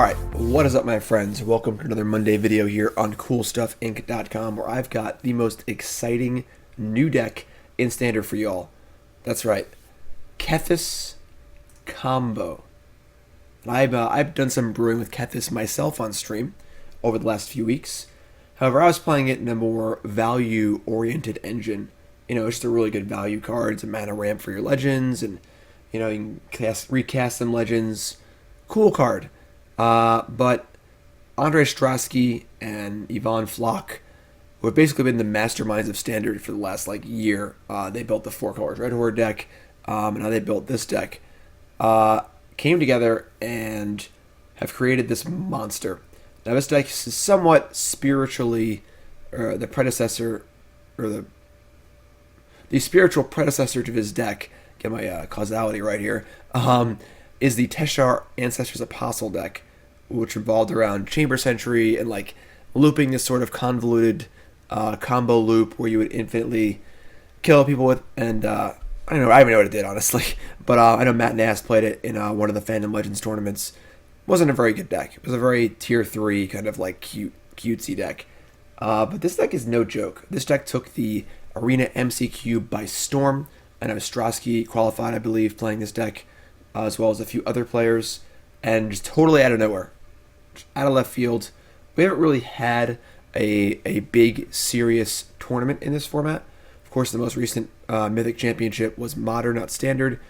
Alright, what is up my friends? Welcome to another Monday video here on CoolStuffInc.com, where I've got the most exciting new deck in Standard for y'all. That's right, Kethis combo. And I've done some brewing with Kethis myself on stream over the last few weeks. However, I was playing it in a more value-oriented engine. You know, it's just a really good value card. It's a mana ramp for your legends, and you know, you can recast some legends. Cool card. But Andre Strasky and Yvonne Flock, who have basically been the masterminds of Standard for the last year, they built the 4 colors Red Horde deck, and now they built this deck, came together and have created this monster. Now this deck is somewhat spiritually, the predecessor, or the spiritual predecessor to his deck, get my causality right here, is the Teshar Ancestor's Apostle deck, which revolved around Chamber Sentry and looping this sort of convoluted combo loop where you would infinitely kill people with, and I don't know, I don't even know what it did honestly, but I know Matt Nass played it in one of the Fandom Legends tournaments. Wasn't a very good deck. It was a very tier 3 kind of cutesy deck, but this deck is no joke. This deck took the Arena MCQ by storm. I know Strasky qualified, I believe, playing this deck, as well as a few other players, and just totally out of nowhere, out of left field. We haven't really had a big, serious tournament in this format. Of course, the most recent Mythic Championship was Modern, not Standard,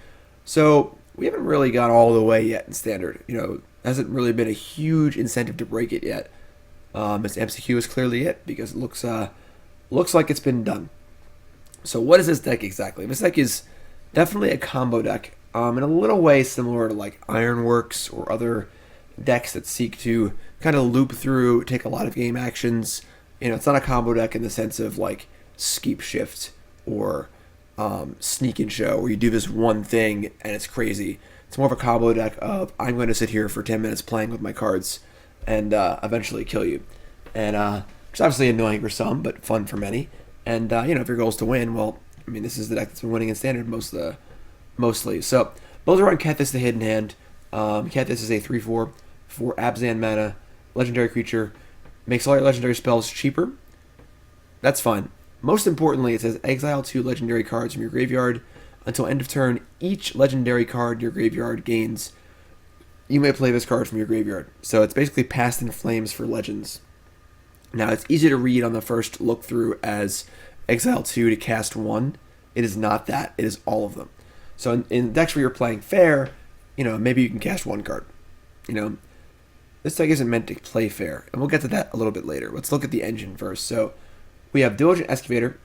so we haven't really got all the way yet in Standard. You know, hasn't really been a huge incentive to break it yet. This MCQ is clearly it, because it looks like it's been done. So what is this deck exactly? This deck is definitely a combo deck, in a little way similar to Ironworks or other decks that seek to kind of loop through, take a lot of game actions. You know, it's not a combo deck in the sense of Skeep Shift or Sneak and Show, where you do this one thing and it's crazy. It's more of a combo deck of, I'm going to sit here for 10 minutes playing with my cards and eventually kill you. And it's obviously annoying for some, but fun for many. And, you know, if your goal is to win, well, I mean, this is the deck that's been winning in Standard mostly. So, both are on Kethis, the Hidden Hand. Kethis is a 3/4 for Abzan mana, legendary creature, makes all your legendary spells cheaper. That's fine. Most importantly, it says exile 2 legendary cards from your graveyard. Until end of turn, each legendary card in your graveyard gains. You may play this card from your graveyard. So it's basically Past in Flames for legends. Now, it's easy to read on the first look through as exile 2 to cast 1. It is not that. It is all of them. So in decks where you're playing fair, you know, maybe you can cast 1 card. You know, this deck isn't meant to play fair, and we'll get to that a little bit later. Let's look at the engine first. So we have Diligent Excavator.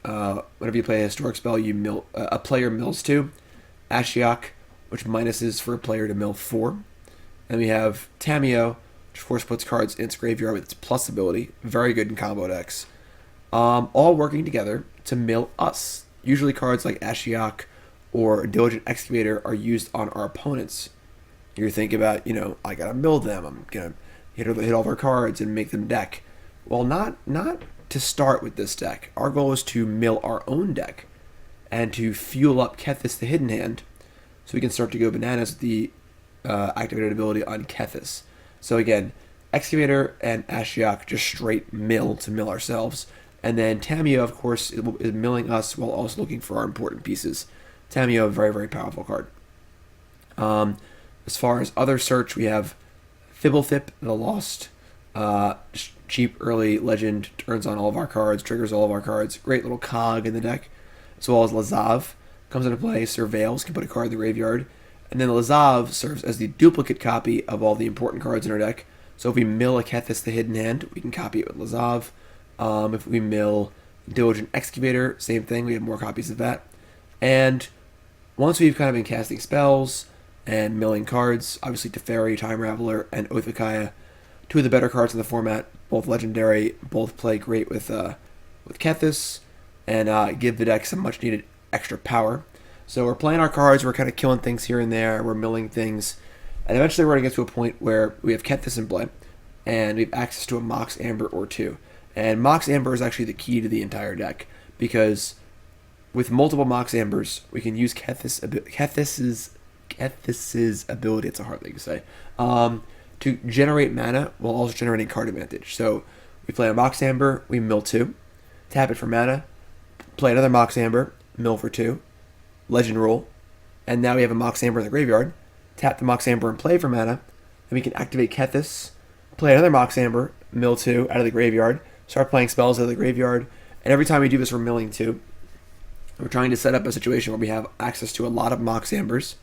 Whenever you play a historic spell, a player mills 2. Ashiok, which minuses for a player to mill 4. And we have Tamiyo, which of course puts cards in its graveyard with its plus ability. Very good in combo decks. All working together to mill us. Usually cards like Ashiok or Diligent Excavator are used on our opponents. You're thinking about, you know, I gotta mill them. I'm gonna hit all their cards and make them deck. Well, not to start with this deck. Our goal is to mill our own deck and to fuel up Kethis, the Hidden Hand, so we can start to go bananas with the activated ability on Kethis. So again, Excavator and Ashiok just straight mill to mill ourselves. And then Tamiyo, of course, is milling us while also looking for our important pieces. Tamiyo, a very, very powerful card. As far as other search, we have Fblthp, the Lost. Cheap early legend, turns on all of our cards, triggers all of our cards. Great little cog in the deck. As well as Lazav comes into play. Surveils, can put a card in the graveyard. And then Lazav serves as the duplicate copy of all the important cards in our deck. So if we mill a Kethis, the Hidden Hand, we can copy it with Lazav. If we mill Diligent Excavator, same thing, we have more copies of that. And once we've kind of been casting spells and milling cards, obviously Teferi, Time Raveler, and Oathakaya, 2 of the better cards in the format, both legendary, both play great with Kethis, and give the deck some much needed extra power. So we're playing our cards, we're kind of killing things here and there, we're milling things, and eventually we're going to get to a point where we have Kethis in play, and we have access to a Mox Amber or 2. And Mox Amber is actually the key to the entire deck, because with multiple Mox Ambers, we can use Kethis' ability, it's a hard thing to say, to generate mana while also generating card advantage. So we play a Mox Amber, we mill 2, tap it for mana, play another Mox Amber, mill for 2, Legend Rule, and now we have a Mox Amber in the graveyard. Tap the Mox Amber and play for mana, then we can activate Kethis, play another Mox Amber, mill 2 out of the graveyard, start playing spells out of the graveyard, and every time we do this we're milling 2. We're trying to set up a situation where we have access to a lot of Mox Ambers,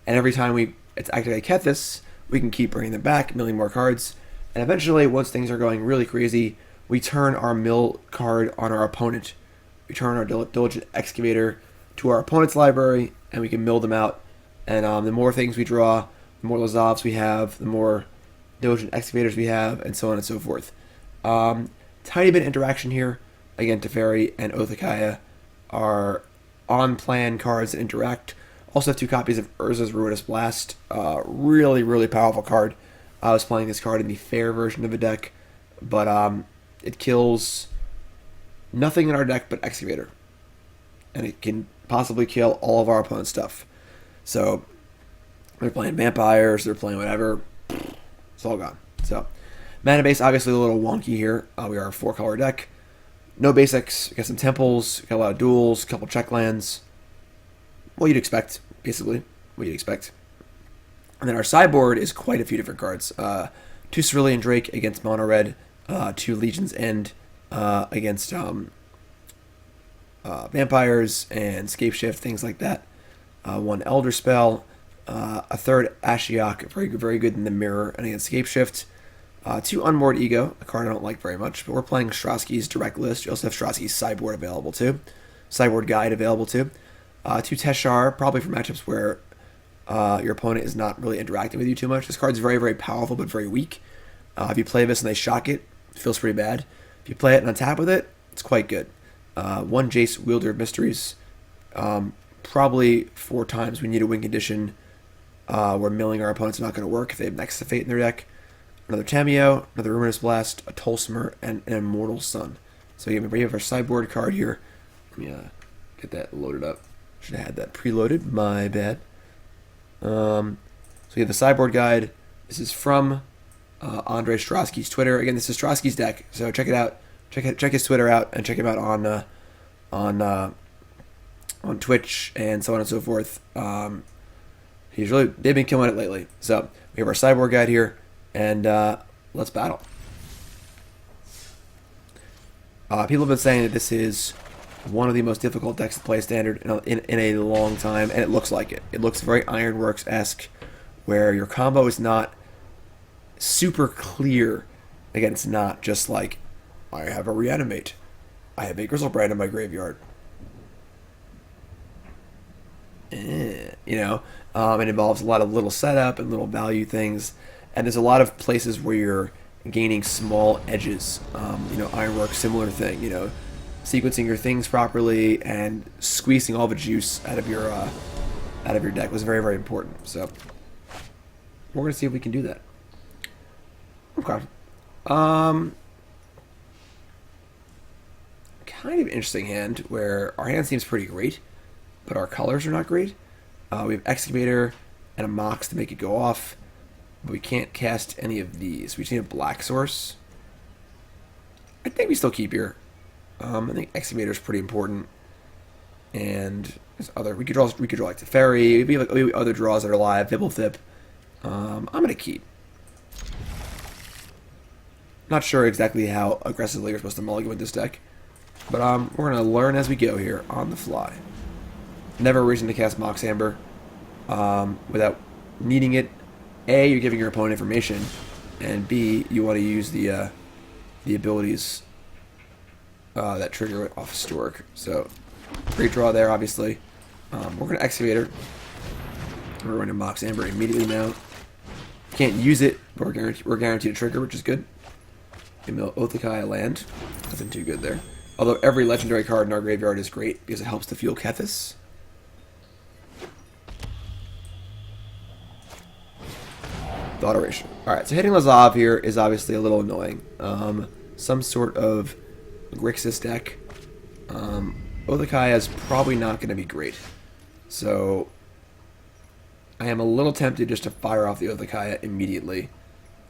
and every time it's activate Kethis, we can keep bringing them back, milling more cards, and eventually, once things are going really crazy, we turn our mill card on our opponent. We turn our Diligent Excavator to our opponent's library, and we can mill them out. And the more things we draw, the more Lazavs we have, the more Diligent Excavators we have, and so on and so forth. Tiny bit of interaction here. Again, Teferi and Oathakaya are on-plan cards that interact. Also have 2 copies of Urza's Ruinous Blast. Really, really powerful card. I was playing this card in the fair version of the deck, but it kills nothing in our deck but Excavator. And it can possibly kill all of our opponent's stuff. So, they're playing vampires, they're playing whatever, it's all gone. So, mana base obviously a little wonky here. We are a 4-color deck. No basics, we got some temples, got a lot of duels, a couple check lands. What you'd expect, basically. What you'd expect. And then our sideboard is quite a few different cards. 2 Cerulean Drake against Mono Red, 2 Legion's End against vampires and Scapeshift, things like that. 1 Elderspell, a 3rd Ashiok, very good in the mirror and against Scapeshift. 2 Unmoored Ego, a card I don't like very much, but we're playing Strasky's Direct List. You also have Strasky's Sideboard available too. Sideboard Guide available too. 2 Teshar, probably for matchups where your opponent is not really interacting with you too much. This card's very, very powerful but very weak. If you play this and they shock it, it feels pretty bad. If you play it and untap with it, it's quite good. 1 Jace, Wielder of Mysteries. Probably 4 times we need a win condition where milling our opponent's not going to work if they have Next to Fate in their deck. Another Tamiyo, another Ruinous Blast, a Tolsimir, and an Immortal Sun. So you have our sideboard card here. Let me get that loaded up. Should have had that preloaded. My bad. So you have the sideboard guide. This is from Andre Strasky's Twitter. Again, this is Strasky's deck, so check it out. Check his Twitter out and check him out on Twitch and so on and so forth. They've been killing it lately. So we have our sideboard guide here. And let's battle. People have been saying that this is one of the most difficult decks to play standard in a long time, and it looks like it. It looks very Ironworks-esque, where your combo is not super clear. Again, it's not just like, I have a Reanimate. I have a Grizzlebrand in my graveyard. It involves a lot of little setup and little value things. And there's a lot of places where you're gaining small edges. Ironworks, similar thing. Sequencing your things properly and squeezing all the juice out of your deck was very, very important. So we're gonna see if we can do that. Okay. Kind of interesting hand where our hand seems pretty great, but our colors are not great. We have Excavator and a Mox to make it go off. But we can't cast any of these. We just need a black source. I think we still keep here. I think Excavator is pretty important. And there's other. We could draw like Teferi. We have other draws that are live. Fblthp. I'm gonna keep. Not sure exactly how aggressively you're supposed to mulligan with this deck, but we're gonna learn as we go here on the fly. Never a reason to cast Mox Amber without needing it. A, you're giving your opponent information, and B, you want to use the abilities that trigger it off Historic. So, great draw there, obviously. We're going to Excavator. We're going to Mox Amber immediately now. Can't use it, but we're guaranteed a trigger, which is good. Oathakaya land. Nothing too good there. Although every legendary card in our graveyard is great because it helps to fuel Kethis. Adoration. Alright, so hitting Lazav here is obviously a little annoying. Some sort of Grixis deck. Oathakaya is probably not going to be great. So I am a little tempted just to fire off the Oathakaya immediately.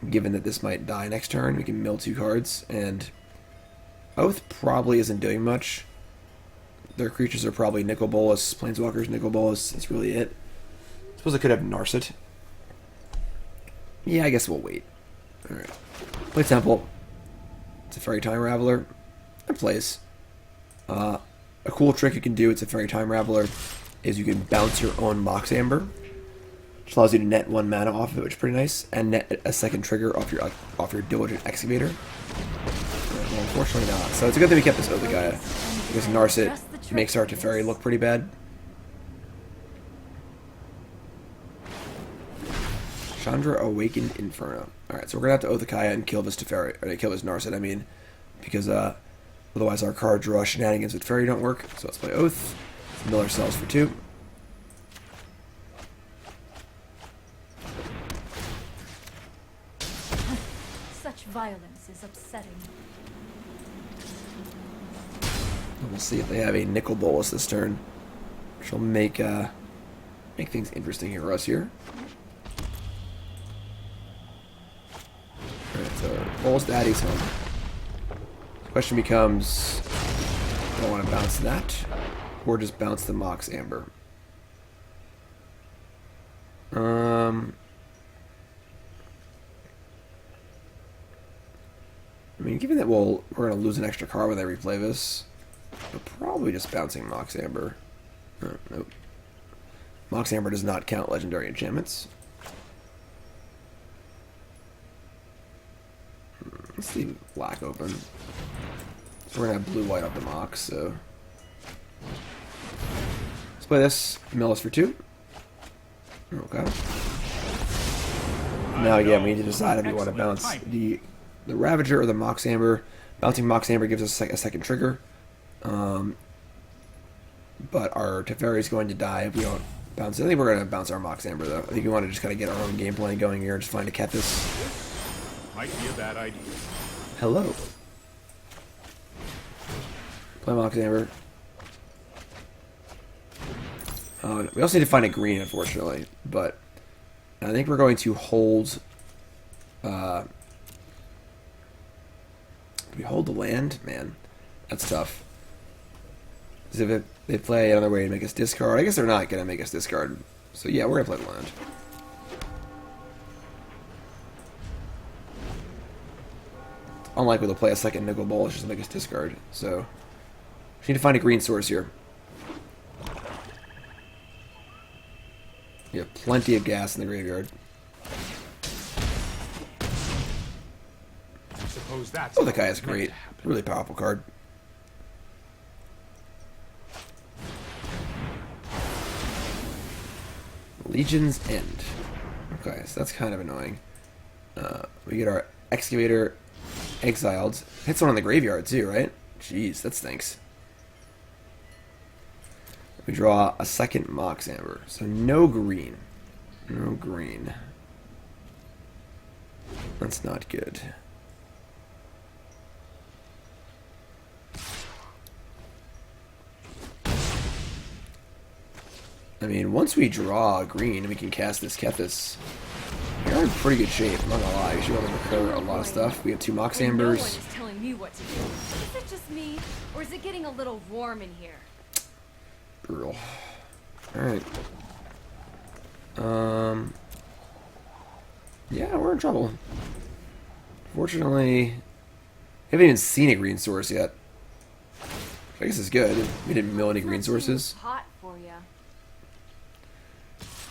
given that this might die next turn. We can mill 2 cards, and Oath probably isn't doing much. Their creatures are probably Nicol Bolas, Planeswalkers, Nicol Bolas. That's really it. I suppose I could have Narset. Yeah, I guess we'll wait. Alright. Play Temple. Teferi Time Raveler. It plays. A cool trick you can do, it's a Teferi Time Raveler, is you can bounce your own Mox Amber, which allows you to net 1 mana off of it, which is pretty nice, and net a second trigger off your Diligent Excavator. Well, unfortunately not. So it's a good thing we kept this other guy, because Narset makes our Teferi look pretty bad. Chandra Awakened Inferno. Alright, so we're gonna have to Oath the Kaya and kill this Teferi, or kill this Narset, I mean, because otherwise our card draw shenanigans with Teferi don't work. So let's play Oath. Let's mill ourselves for 2. Such violence is upsetting. And we'll see if they have a Nicol Bolas this turn, which will make things interesting here for us here. Alright, so Bolas Daddy's home. The question becomes, do I want to bounce that, or just bounce the Mox Amber? I mean, given that we're going to lose an extra card when they replay this, we're probably just bouncing Mox Amber. Nope. Mox Amber does not count legendary enchantments. Let's leave black open. So we're going to have blue-white off the Mox, so... Let's play this. Mill us for 2. Okay. Now, again, we need to decide if we want to bounce the Ravager or the Mox Amber. Bouncing Mox Amber gives us a second trigger. But our Teferi is going to die if we don't bounce it. I think we're going to bounce our Mox Amber, though. I think we want to just kind of get our own game plan going here and just find a Kethis. Might be a bad idea. Hello. Play Mox Amber. We also need to find a green, unfortunately. But I think we're going to hold... do we hold the land? Man, that's tough. Because if they play another way to make us discard, I guess they're not going to make us discard. So yeah, we're going to play the land. It's unlikely they'll play a second Nicol Bolas just to make us discard. So we need to find a green source here. You have plenty of gas in the graveyard. Oh, that guy is great. Really powerful card. Legion's End. Okay, so that's kind of annoying. We get our Excavator exiled. Hits one on the graveyard too, right? Jeez, that stinks. We draw a second Mox Amber. So no green. No green. That's not good. I mean, once we draw a green and we can cast this Kethis, we're in pretty good shape, I'm not gonna lie. We should be able to recur a lot of stuff. We have 2 Mox Ambers. No one is telling me what to do. Is it just me, or is it getting a little warm in here? Brutal. Alright. Yeah, we're in trouble. Fortunately, we haven't even seen a green source yet. I guess it's good. We didn't mill any green sources. Hot for ya.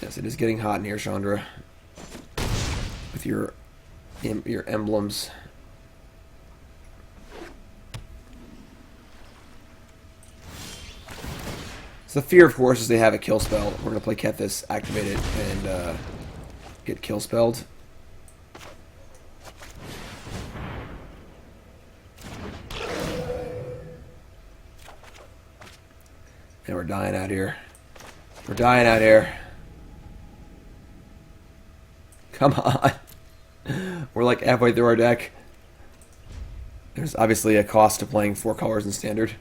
Yes, it is getting hot in here, Chandra. With your emblems. So the fear, of course, is they have a kill spell. We're going to play Kethis, activate it, and get kill spelled. And we're dying out here. We're dying out here. Come on. We're like halfway through our deck. There's obviously a cost to playing 4 colors in Standard.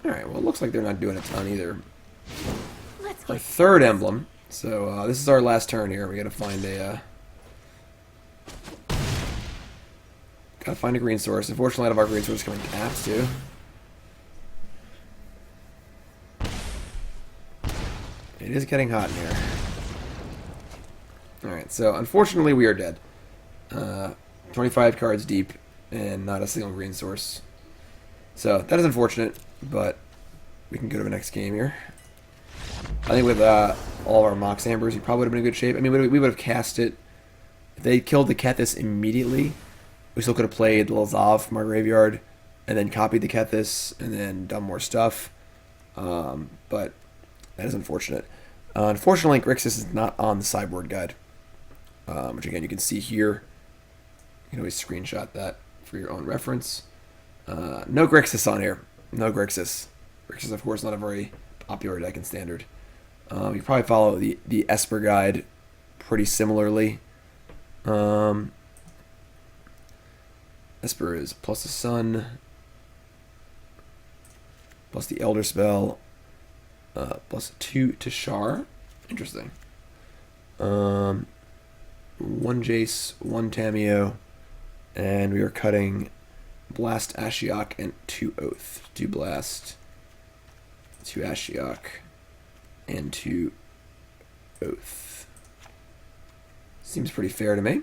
Alright, well it looks like they're not doing a ton either. our third emblem. So this is our last turn here. We gotta find a green source. Unfortunately, a lot of our green sources coming tapped too. It is getting hot in here. Alright, so unfortunately we are dead. 25 cards deep and not a single green source. So that is unfortunate, but we can go to the next game here. I think with all of our Mox Ambers, we probably would have been in good shape. I mean, we would have cast it. If they killed the Kethis immediately, we still could have played Lazav from our graveyard and then copied the Kethis and then done more stuff. But that is unfortunate. Unfortunately, Grixis is not on the sideboard guide, which again you can see here. You can always screenshot that for your own reference. No Grixis on here. No Grixis. Grixis, of course, not a very popular deck in Standard. You probably follow the Esper guide pretty similarly. Esper is plus the Sun, plus the Elderspell, plus 2 Teshar. Interesting. 1 Jace, 1 Tamiyo, and we are cutting Blast Ashiok and 2 Oath. 2 Blast, 2 Ashiok, and 2 Oath. Seems pretty fair to me.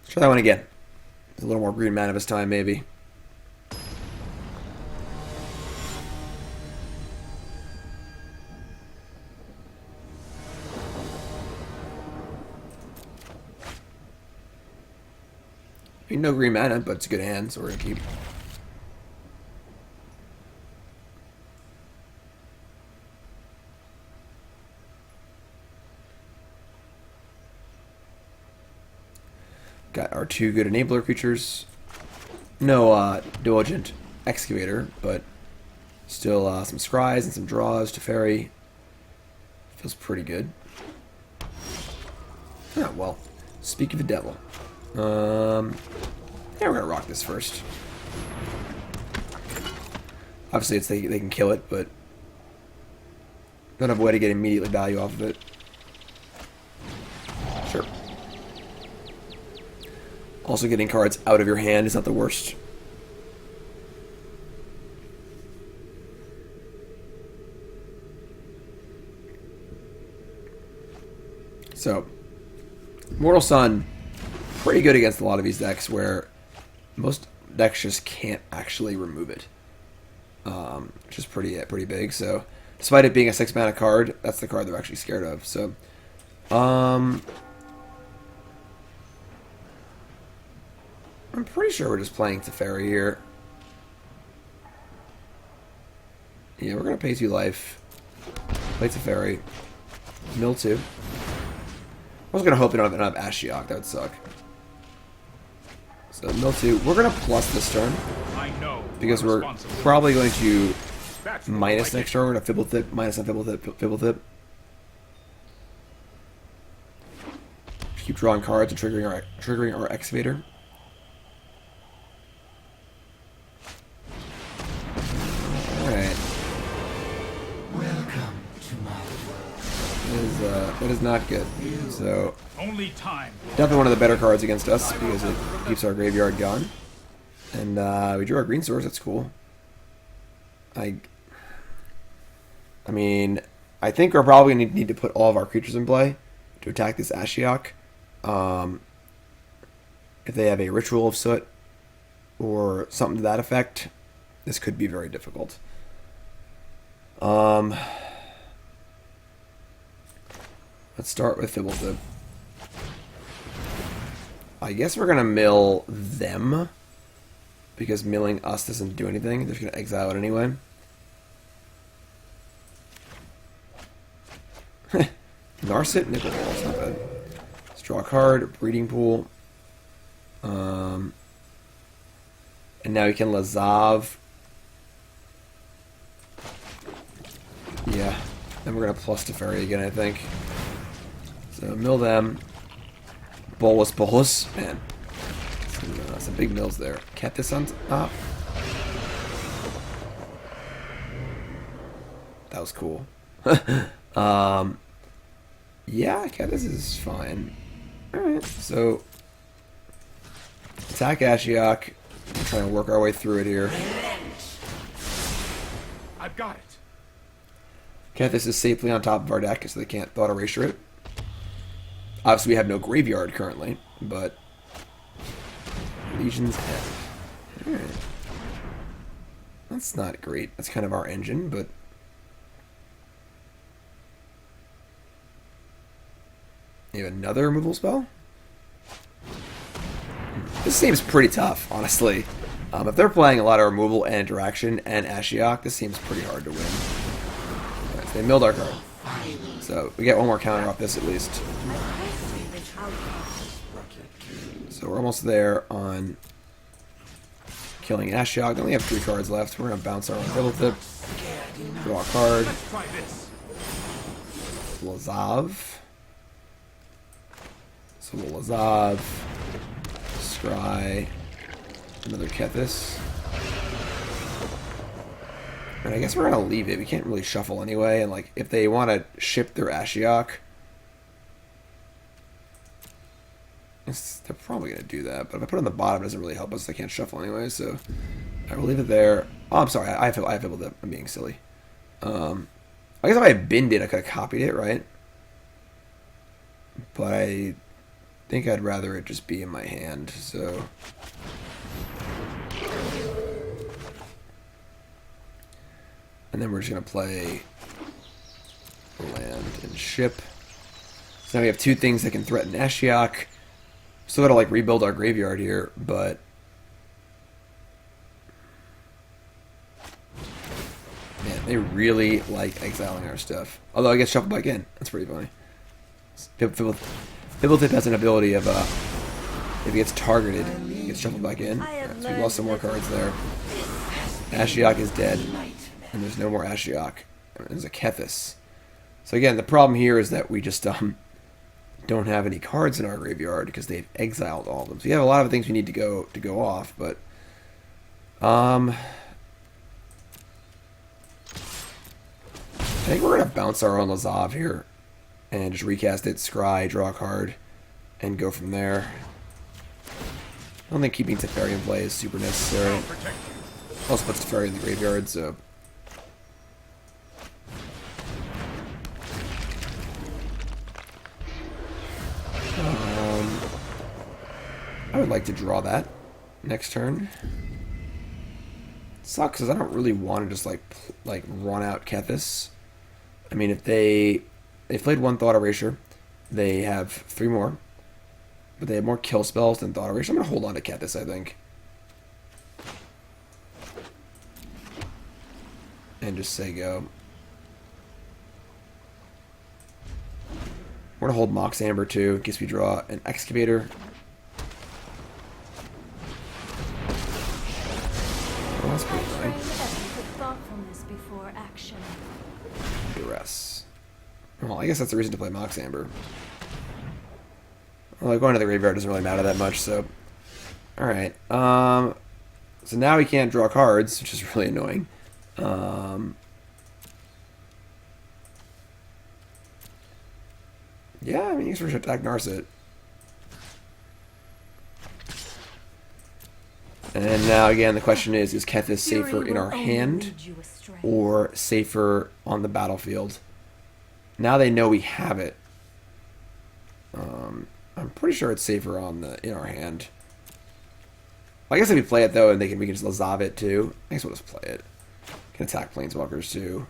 Let's try that one again. There's a little more green mana this time, maybe. I mean, no green mana, but it's a good hand, so we're going to keep. Got our 2 good enabler creatures. No Diligent Excavator, but still some scries and some draws. Teferi. Feels pretty good. Oh, well. Speak of the devil. Yeah, we're going to rock this first. Obviously, they can kill it, but don't have a way to get immediately value off of it. Sure. Also, getting cards out of your hand is not the worst. So, Immortal Sun, pretty good against a lot of these decks where most decks just can't actually remove it. Which is pretty big. So, despite it being a 6 mana card, that's the card they're actually scared of. So, I'm pretty sure we're just playing Teferi here. Yeah, we're going to pay 2 life. Play Teferi. Mill 2. I was going to hope they don't have Ashiok. That would suck. So, Mill 2. We're going to plus this turn. Because we're probably going to minus next turn. We're going to Fblthp, minus on Fblthp. Keep drawing cards and triggering our Excavator. Alright. Welcome to my world. That is not good. So Only time. definitely one of the better cards against us because it keeps our graveyard gone. And we drew our green source, that's cool. I mean, I think we're probably going to need to put all of our creatures in play to attack this Ashiok. If they have a Ritual of Soot or something to that effect, this could be very difficult. Let's start with Fblthp. I guess we're going to mill them, because milling us doesn't do anything. They're just going to exile it anyway. Narset, Nickel Ball, it's not bad. Let's draw a card, Breeding Pool. And now we can Lazav. Yeah. Then we're going to plus Teferi again, I think. So mill them. Bolus. Man. Some big mills there. Kethis on top. That was cool. Yeah, Kethis is fine. Alright, so attack Ashiok. Trying to work our way through it here. I've got it. Kethis is safely on top of our deck, so they can't thought erasure it. Obviously, we have no graveyard currently, but Legion's Head. Alright. That's not great. That's kind of our engine, but you have another removal spell? This seems pretty tough, honestly. If they're playing a lot of removal and interaction and Ashiok, this seems pretty hard to win. Right, so they milled our card. So we get one more counter off this at least. So we're almost there on killing Ashiok. They only have 3 cards left. We're going to bounce our own Fblthp. Draw a card. Let's try this. Lazav. So we'll Lazav. Scry. Another Kethis. And I guess we're going to leave it. We can't really shuffle anyway. And like, if they want to ship their Ashiok, they're probably going to do that. But if I put it on the bottom, it doesn't really help us. They can't shuffle anyway, so I will leave it there. Oh, I'm sorry. I have Fblthp. I'm being silly. I guess if I had binned it, I could have copied it, right? But I think I'd rather it just be in my hand, so and then we're just going to play land and ship. So now we have 2 things that can threaten Ashiok. Still got to like rebuild our graveyard here, but man, they really like exiling our stuff. Although I guess shuffle back in. That's pretty funny. Fblthp has an ability of if he gets targeted, he gets shuffled back in. Right, so we lost some more cards there. Ashiok is dead, and there's no more Ashiok. There's a Kethis. So again, the problem here is that we just don't have any cards in our graveyard because they've exiled all of them. So you have a lot of things we need to go off, but I think we're gonna bounce our own Lazav here and just recast it, scry, draw a card, and go from there. I don't think keeping Teferi in play is super necessary. Also puts Teferi in the graveyard, so I would like to draw that next turn. Sucks because I don't really want to just like run out Kethis. I mean, if they played 1 Thought Erasure, they have 3 more, but they have more kill spells than Thought Erasure. I'm gonna hold on to Kethis, I think, and just say go. We're gonna hold Mox Amber too, in case we draw an Excavator. Oh, that's pretty fine. Duress. Well, I guess that's the reason to play Mox Amber. Well, going to the graveyard doesn't really matter that much, so alright. So now we can't draw cards, which is really annoying. Yeah, I mean, you can attack Narset. And now, again, the question is Kethis safer in our hand or safer on the battlefield? Now they know we have it. I'm pretty sure it's safer in our hand. I guess if we play it, though, and we can just Lazav it, too. I guess we'll just play it. Can attack Planeswalkers, too.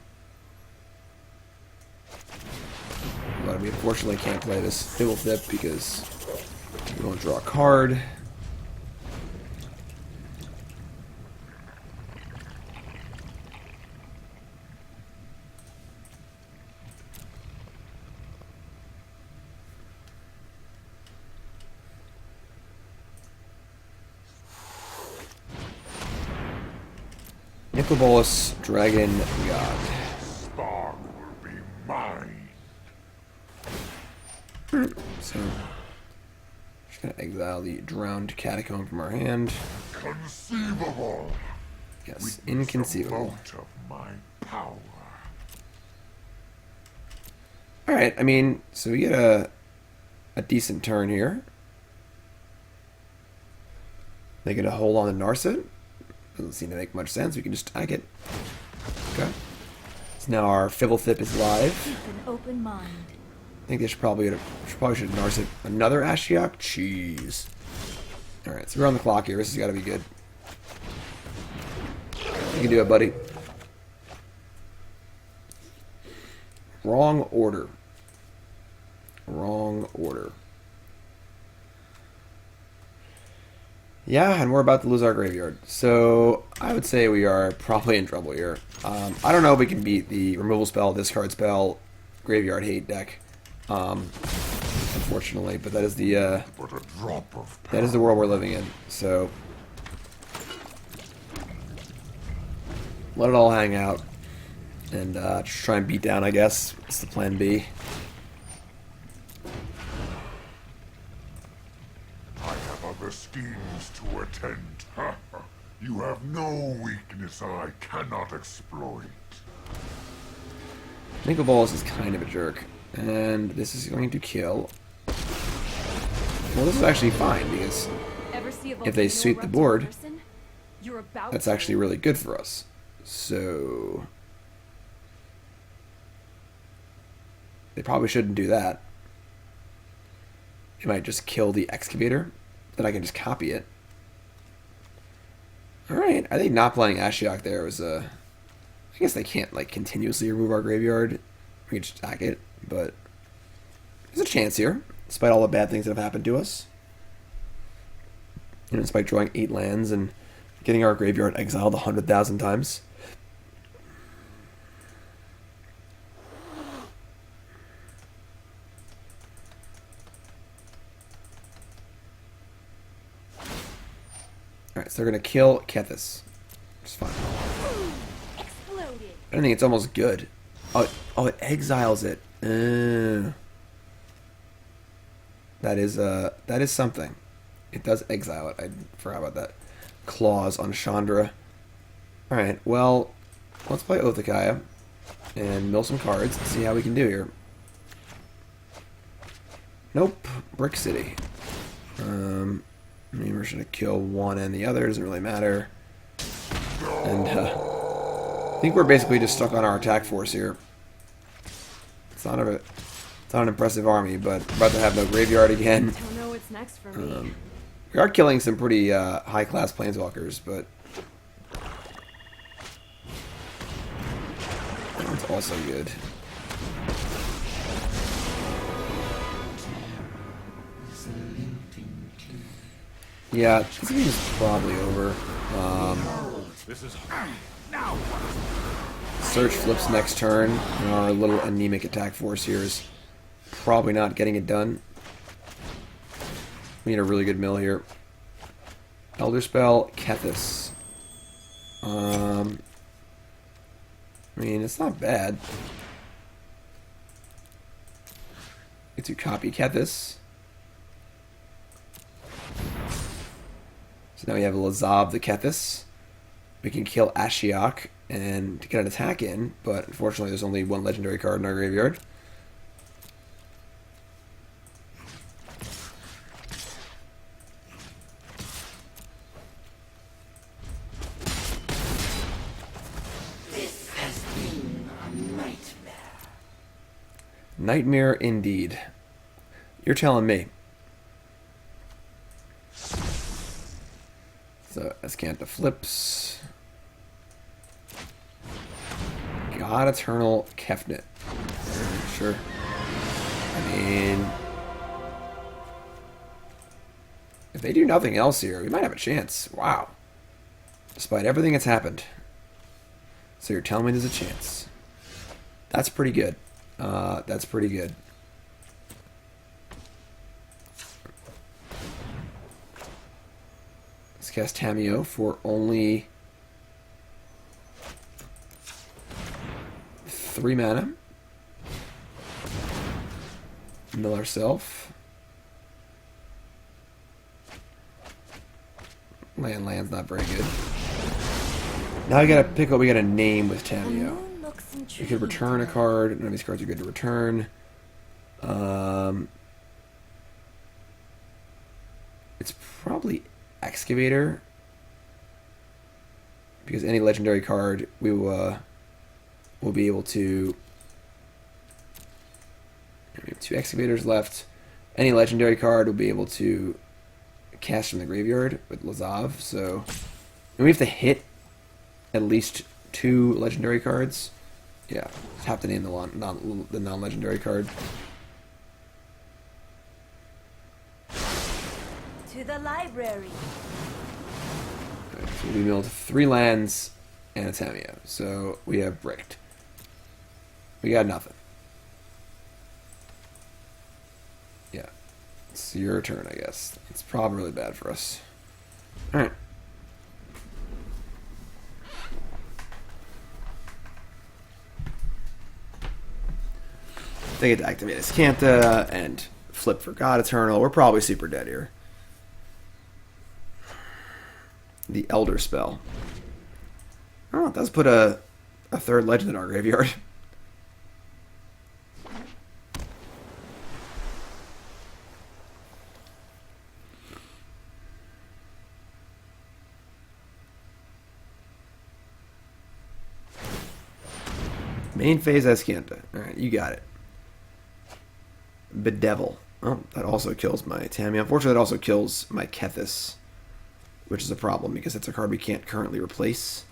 But we unfortunately can't play this Fblthp because we won't draw a card. Nicobolus, Dragon God. Spark will be mine. So, just gonna exile the Drowned Catacomb from our hand. Conceivable. Yes, Witness inconceivable. the vote of my power. Alright, I mean, so we get a decent turn here. They gonna hold on to Narset? Doesn't seem to make much sense. We can just tag it. Okay. So now our Fblthp is live. Keep an open mind. I think they should probably should Narset another Ashiok. Jeez. Alright, so we're on the clock here. This has got to be good. You can do it, buddy. Wrong order. Wrong order. Yeah, and we're about to lose our graveyard. So, I would say we are probably in trouble here. I don't know if we can beat the removal spell, discard spell, graveyard hate deck. Unfortunately, but that is the world we're living in. So, let it all hang out. And just try and beat down, I guess. That's the plan B. I have other schemes to attend. You have no weakness I cannot exploit. Nicol Bolas is kind of a jerk. And this is going to kill. Well, this is actually fine, because if they sweep the board, that's actually really good for us. So they probably shouldn't do that. They might just kill the Excavator. Then I can just copy it. Alright, I think not playing Ashiok there was a... I guess they can't, like, continuously remove our graveyard. We can just attack it, but there's a chance here, despite all the bad things that have happened to us. You know, despite drawing 8 lands and getting our graveyard exiled 100,000 times. Alright, so they're going to kill Kethis. Which is fine. I think it's almost good. Oh, it exiles it. That is something. It does exile it. I forgot about that. Claws on Chandra. Alright, well, let's play Othakaya and mill some cards and see how we can do here. Nope. Brick City. I mean, we're just going to kill one and the other. Doesn't really matter. And, I think we're basically just stuck on our attack force here. It's not an impressive army, but we're about to have no graveyard again. I don't know what's next for me. We are killing some pretty high-class planeswalkers, but that's also good. Yeah, this game is probably over. This is Search flips next turn, and our little anemic attack force here is probably not getting it done. We need a really good mill here. Elderspell, Kethis. I mean, it's not bad. Get to copy Kethis. So now we have Lazav the Kethis. We can kill Ashiok and get an attack in, but unfortunately there's only one legendary card in our graveyard. This has been a nightmare. Nightmare indeed. You're telling me. So Escanta flips. God Eternal Kefnet. Sure. I mean, if they do nothing else here, we might have a chance. Wow. Despite everything that's happened. So you're telling me there's a chance. That's pretty good. That's pretty good. Let's cast Tamiyo for only 3 mana. Mill ourself. Land's not very good. Now we gotta pick what we gotta name with Tamiyo. We could return a card. None of these cards are good to return. It's probably Excavator, because any legendary card we will be able to. We have 2 Excavators left. Any legendary card will be able to cast from the graveyard with Lazav. So and we have to hit at least 2 legendary cards. Yeah, just have to name the non-legendary card. To the library. Right, so we milled 3 lands and a Tamiyo. So we have bricked. We got nothing. Yeah. It's your turn, I guess. It's probably really bad for us. Alright. They get to activate Ascanta and flip for God Eternal. We're probably super dead here. The Elderspell. Oh, it does put a 3rd legend in our graveyard. Main phase Ascanta. Alright, you got it. Bedevil. Oh, that also kills my Tamiyo. Unfortunately, that also kills my Kethis, which is a problem because it's a card we can't currently replace.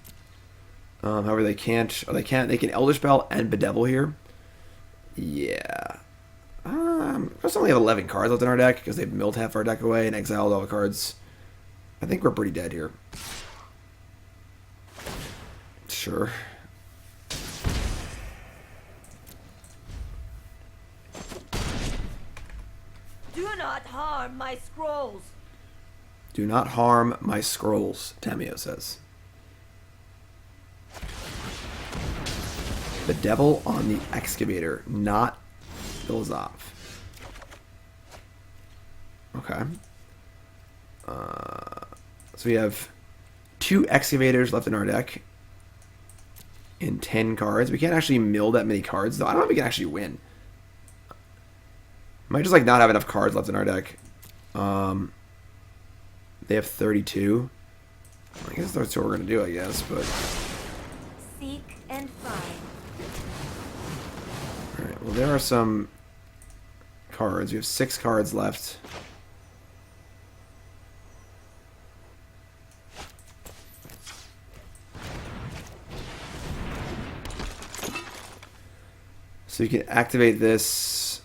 However, they can't. Or they can Elderspell and Bedevil here. Yeah. Let's only have 11 cards left in our deck because they've milled half our deck away and exiled all the cards. I think we're pretty dead here. Sure. Do not harm my scrolls. Do not harm my scrolls, Tamiyo says. The devil on the excavator, not Lazav. Okay. So we have 2 excavators left in our deck. In 10 cards. We can't actually mill that many cards, though. I don't know if we can actually win. Might just like not have enough cards left in our deck. They have 32. I guess that's what we're gonna do, I guess, but Seek and find. alright, well there are some cards. We have 6 cards left. So you can activate this.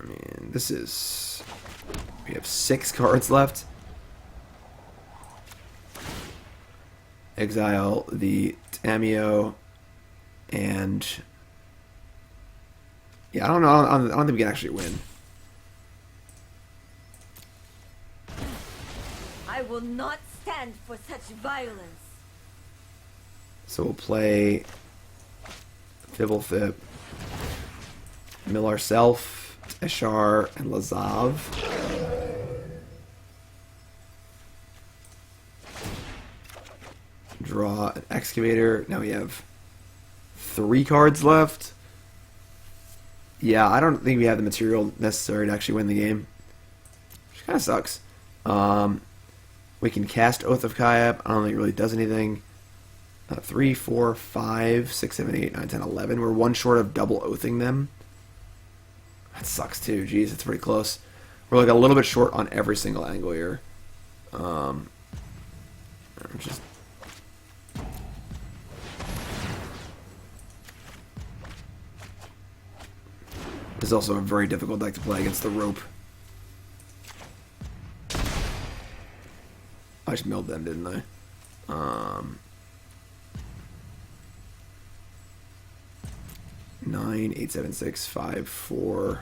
I mean, this is... We have 6 cards left. Exile the Tamiyo. And... Yeah, I don't know. I don't think we can actually win. I will not stand for such violence. So we'll play Fblthp, mill ourself, Teshar, and Lazav. Draw an Excavator. Now we have 3 cards left. Yeah, I don't think we have the material necessary to actually win the game. Which kind of sucks. We can cast Oath of Kayab. I don't think it really does anything. 3, 4, 5, 6, 7, 8, 9, 10, 11. We're 1 short of double oathing them. That sucks too. Jeez, it's pretty close. We're like a little bit short on every single angle here. Just this is also a very difficult deck to play against the rope. I just milled them, didn't I? 9, 8, 7, 6, 5, 4.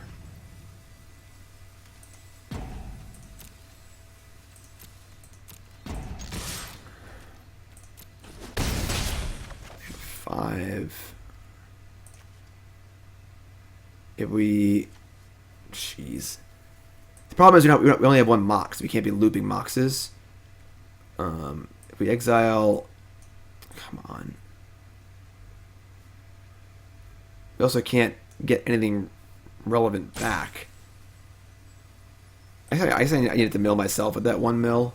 If we... Jeez. The problem is we only have 1 Mox. We can't be looping Moxes. If we exile... Come on. We also can't get anything relevant back. I guess I needed to mill myself with that 1 mill.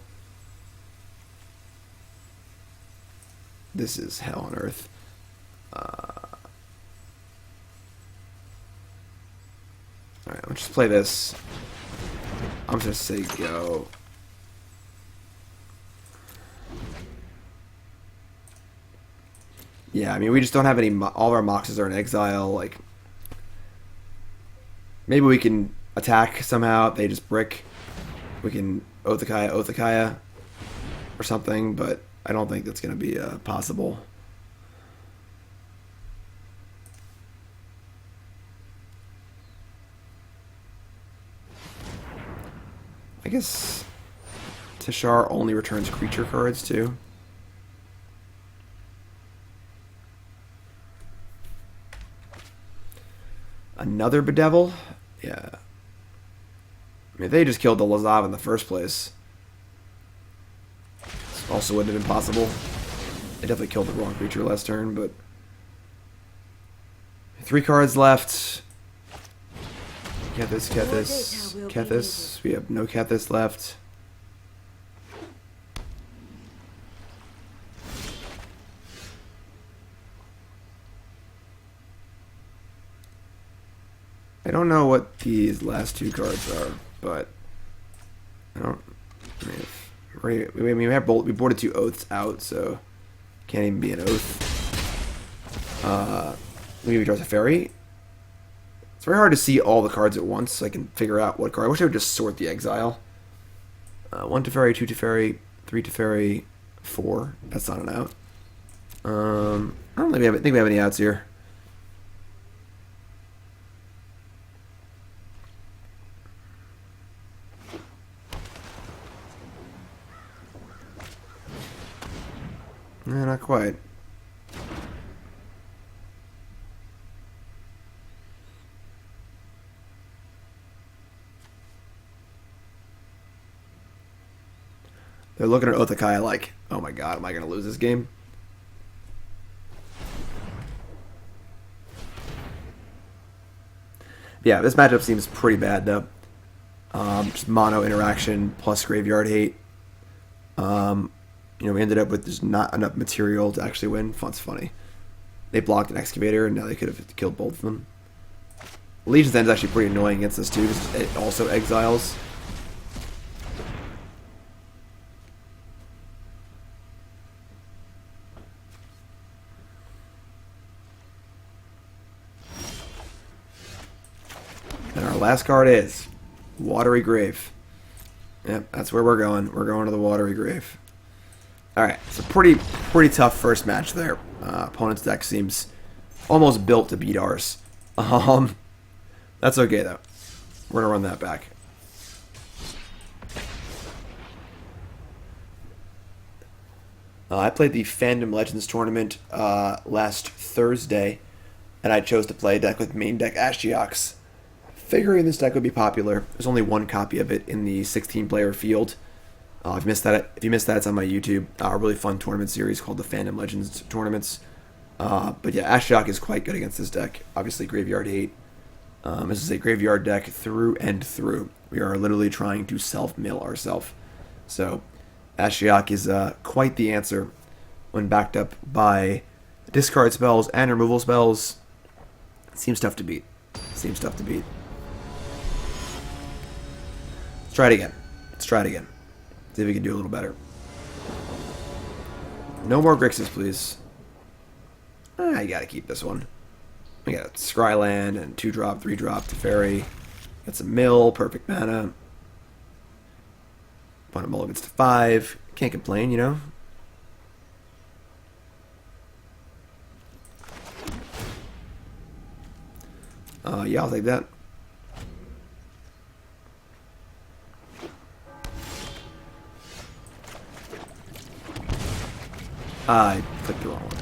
This is hell on earth. Alright, let's just play this. I'm just gonna say go. Yeah, I mean, we just don't have any... All of our Moxes are in exile. Like, maybe we can attack somehow. They just brick. We can Othakaya, or something, but I don't think that's going to be possible. I guess Teshar only returns creature cards, too. Another Bedevil? Yeah. I mean, they just killed the Lazav in the first place. This also wouldn't have been possible. They definitely killed the wrong creature last turn, but... 3 cards left. Kethis. We have no Kethis left. I don't know what these last 2 cards are, but I don't. I mean, we boarded 2 oaths out, so can't even be an oath. Maybe we draw Teferi. It's very hard to see all the cards at once, so I can figure out what card. I wish I would just sort the exile. 1 Teferi, 2 Teferi, 3 Teferi, 4. That's not an out. I don't think we have any outs here. Not quite. They're looking at Othakaya like, oh my god, am I going to lose this game? Yeah, this matchup seems pretty bad, though. Just mono interaction plus graveyard hate. You know, we ended up with just not enough material to actually win. That's funny. They blocked an Excavator, and now they could have killed both of them. Legion's End is actually pretty annoying against this, too, because it also exiles. And our last card is Watery Grave. Yep, that's where we're going. We're going to the Watery Grave. Alright, it's a pretty tough first match there. Opponent's deck seems almost built to beat ours. That's okay, though. We're going to run that back. I played the Fandom Legends tournament last Thursday, and I chose to play a deck with main deck Ashioks. Figuring this deck would be popular. There's only 1 copy of it in the 16-player field. If you missed that, it's on my YouTube. A really fun tournament series called the Fandom Legends Tournaments. But yeah, Ashiok is quite good against this deck. Obviously, Graveyard 8. This is a graveyard deck through and through. We are literally trying to self-mill ourselves. So, Ashiok is quite the answer when backed up by discard spells and removal spells. Seems tough to beat. Let's try it again. See if we can do a little better. No more Grixis, please. I gotta keep this one. We got Scryland and 2-drop, 3-drop, Teferi. Got some mill, perfect mana. Opponent mulligans to 5. Can't complain, you know? Yeah, I'll take that. I clicked the wrong one.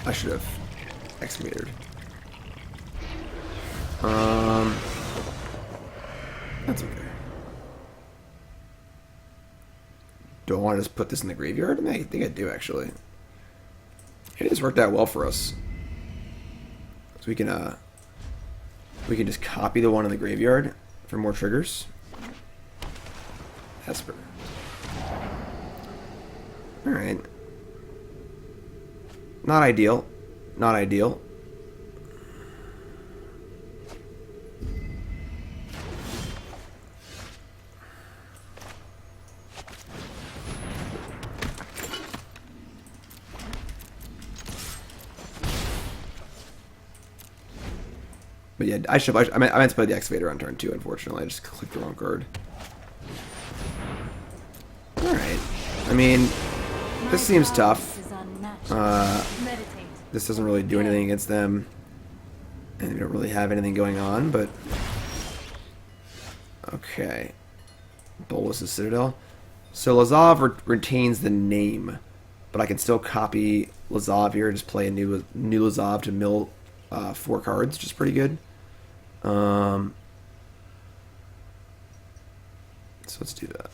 I should have excavated. That's okay. Do I want to just put this in the graveyard? I think I do, actually. It has worked out well for us. So we can We can just copy the one in the graveyard for more triggers. Esper. Alright. Not ideal. Not ideal. But yeah, I meant to play the Excavator on turn 2, unfortunately. I just clicked the wrong card. Alright. I mean, this seems tough. This doesn't really do anything against them. And we don't really have anything going on, but... Okay. Bolus' Citadel. So Lazav retains the name, but I can still copy Lazav here, just play a new Lazav to mill 4 cards, which is pretty good. So let's do that.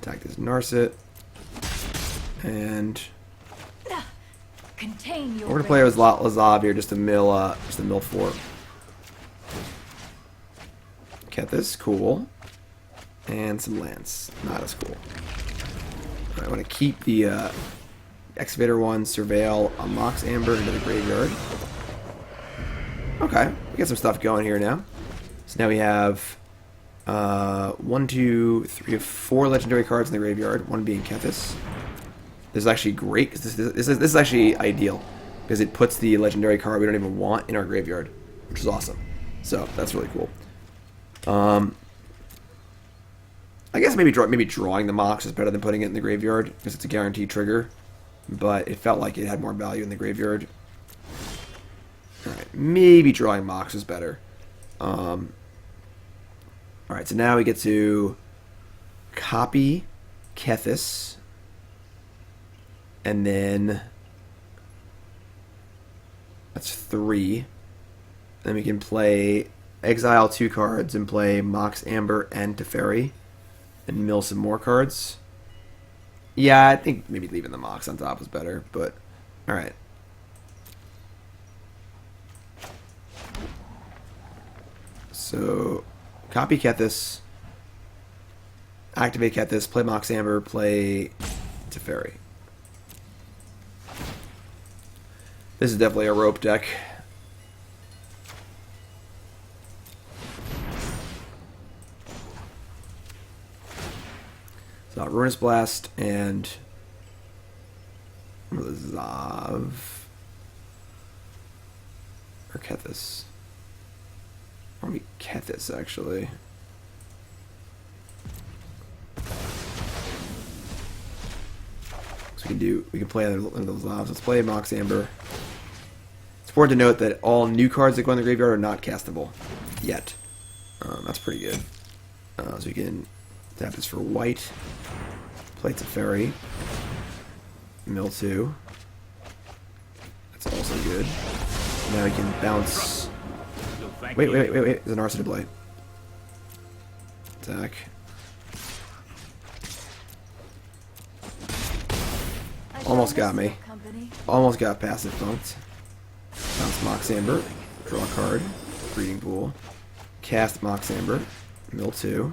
Attack this Narset. And Contain your we're gonna play with Lazav here just to mill 4. Kethis, cool. And some lands. Not as cool. I want to keep the Excavator 1, Surveil, a Mox Amber into the graveyard. Okay, we got some stuff going here now. So now we have 1, 2, 3, 4 legendary cards in the graveyard, one being Kethis. This is actually great, because this is actually ideal, because it puts the legendary card we don't even want in our graveyard, which is awesome. So that's really cool. I guess maybe drawing the Mox is better than putting it in the graveyard, because it's a guaranteed trigger, but it felt like it had more value in the graveyard. Alright, maybe drawing Mox is better. Alright, so now we get to copy Kethis, and then that's 3. Then we can play exile 2 cards and play Mox Amber and Teferi and mill some more cards. Yeah, I think maybe leaving the Mox on top is better, but alright. So copy Kethis, activate Kethis, play Mox Amber, play Teferi. This is definitely a rope deck. So Ruinous Blast and Lazav or Kethis. Or maybe Kethis actually. So we can play other Lazavs. Let's play Mox Amber. It's important to note that all new cards that go in the graveyard are not castable yet. That's pretty good. So we can tap this for white. Play Teferi. Mill 2. That's also good. Now we can bounce. Wait. There's an Arsenal to play. Attack. Almost got me. Almost got passive funked. Bounce Mox Amber. Draw a card. Breeding Pool. Cast Mox Amber. Mill 2.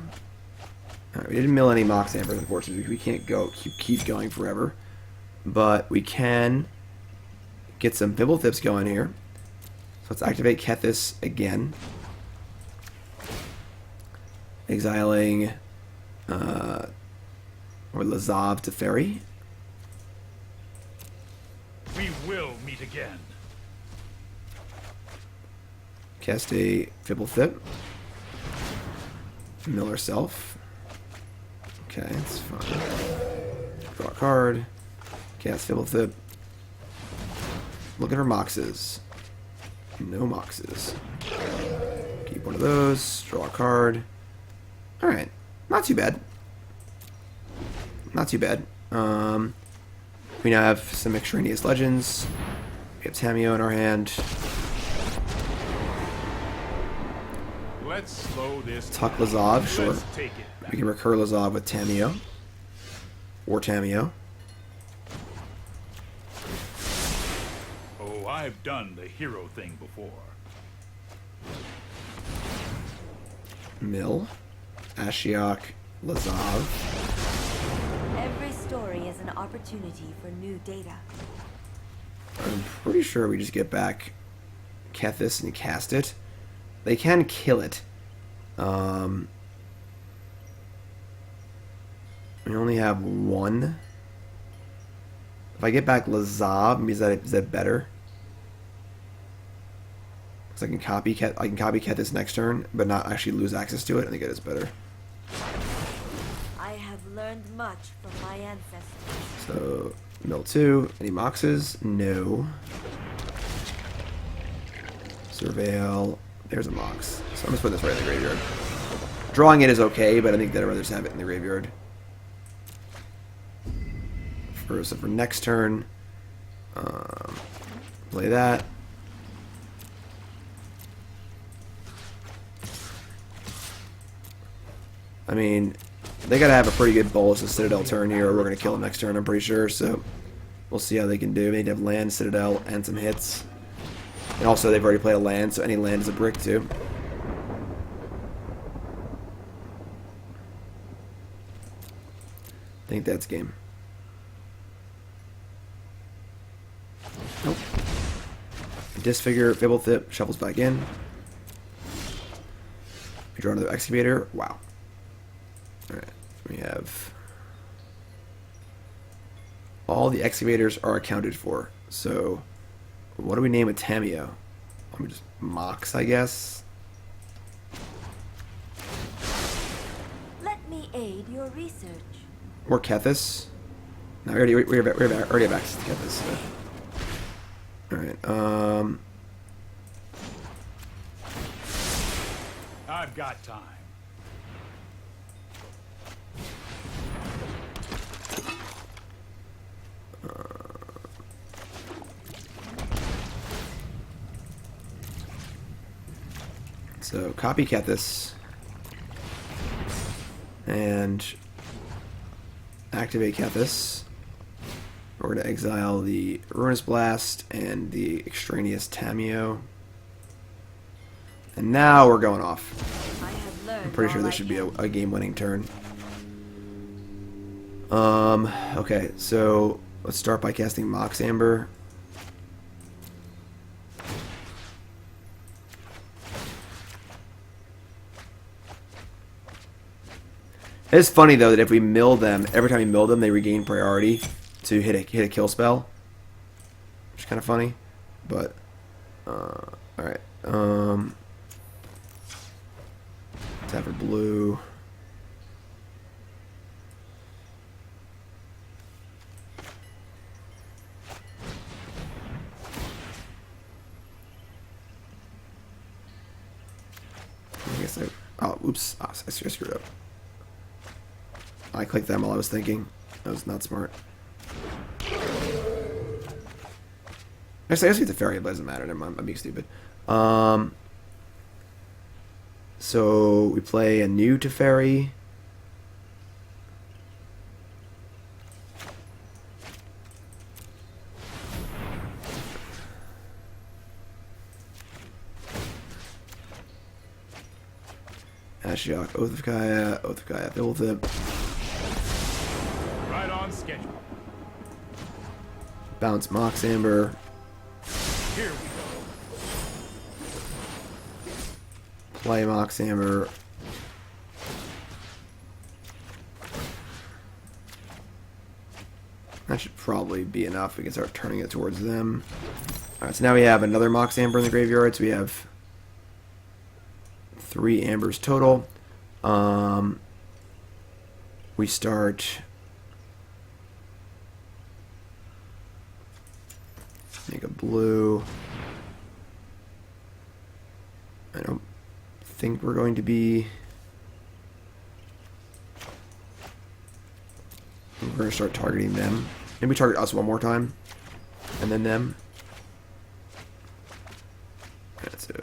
Alright, we didn't mill any Mox Ambers, unfortunately. We can't keep going forever. But we can get some Fblthps going here. So let's activate Kethis again. Exiling or Lazav Teferi. We will meet again. Cast a Fblthp. Mill herself. Okay, that's fine. Draw a card. Cast Fblthp. Look at her Moxes. No Moxes. Keep one of those. Draw a card. Alright. Not too bad. Not too bad. We now have some extraneous legends. We have Tamiyo in our hand. Let's slow this Tuck down. Lazav, sure. Let's take it back. We can recur Lazav with Tamiyo. Or Tamiyo. Oh, I've done the hero thing before. Mill. Ashiok. Lazav. Every story is an opportunity for new data. I'm pretty sure we just get back Kethis and cast it. They can kill it. We only have one. If I get back Lazav, is that better? Because I can copy Kethis next turn, but not actually lose access to it. I think it is better. I have learned much from my ancestors. So mill 2. Any Moxes? No. Surveil. There's a Mox. So I'm just putting this right in the graveyard. Drawing it is okay, but I think that I'd rather just have it in the graveyard. So for next turn, play that. I mean, they gotta have a pretty good bolus of Citadel turn here, or we're gonna kill them next turn, I'm pretty sure. So we'll see how they can do. They need to have land, Citadel, and some hits. And also, they've already played a land, so any land is a brick too. I think that's game. Nope. Disfigure, Fblthp, shuffles back in. We draw another Excavator. Wow. Alright, we have... all the Excavators are accounted for. So, what do we name a Tamiyo? Let me just... Mox, I guess? Let me aid your research. Or Kethis? No, we already have access to Kethis. So. Alright, I've got time. So copy Kethis and activate Kethis. We're going to exile the Ruinous Blast and the extraneous Tamiyo. And now we're going off. I have learned I'm pretty sure all this I should be can. a game-winning turn. Okay, so let's start by casting Mox Amber. It's funny though that if we mill them, every time we mill them, they regain priority to hit a kill spell, which is kind of funny. But all right, tap for blue. I guess oops, I screwed up. I clicked them while I was thinking. That was not smart. Actually, I guess we Teferi, but it doesn't matter. Never mind, I'm being stupid. So we play a new Teferi. Ashiok, Oath of Kaya, Fblthp. Right on schedule. Bounce Mox Amber. Here we go. Play Mox Amber. That should probably be enough. We can start turning it towards them. Alright, so now we have another Mox Amber in the graveyard. So we have 3 Ambers total. We start... make a blue. I don't think we're going to be... we're going to start targeting them. Maybe target us one more time. And then them. Alright, so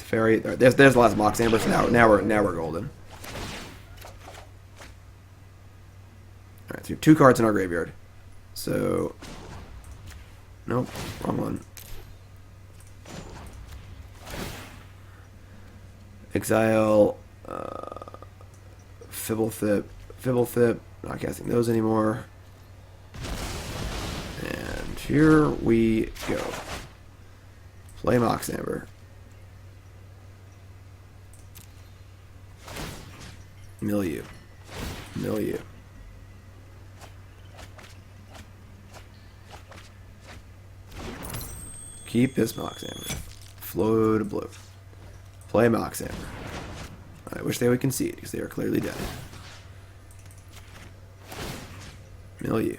Teferi. There's the last Mox Amber. So now we're golden. All right, so we have 2 cards in our graveyard. So, nope, wrong one. Exile, Fblthp. Not casting those anymore. And here we go. Play Mox Amber. Milieu. Keep this Mox Amber. Flow to blue. Play Mox Amber. I wish they would concede because they are clearly dead. Milieu.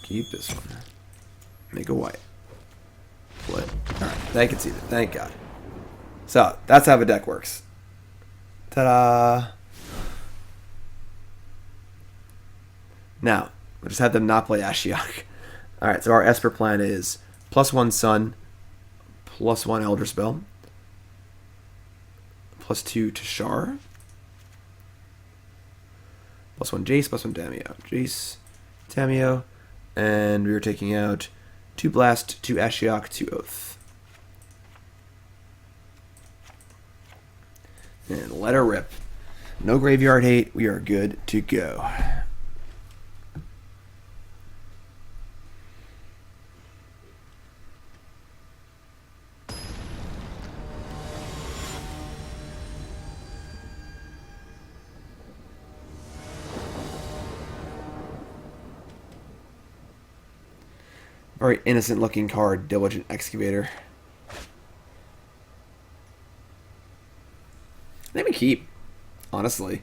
Keep this one. Make a white. Play. Alright, they conceded. Thank God. So, that's how the deck works. Ta-da! Now, we'll just have them not play Ashiok. Alright, so our Esper plan is +1 Sun, +1 Elderspell, +2 Teshar, +1 Jace, +1 Tamiyo. Jace, Tamiyo, and we are taking out 2 Blast, 2 Ashiok, 2 Oath. And let her rip. No graveyard hate. We are good to go. Very innocent looking card, Diligent Excavator. Maybe keep, honestly.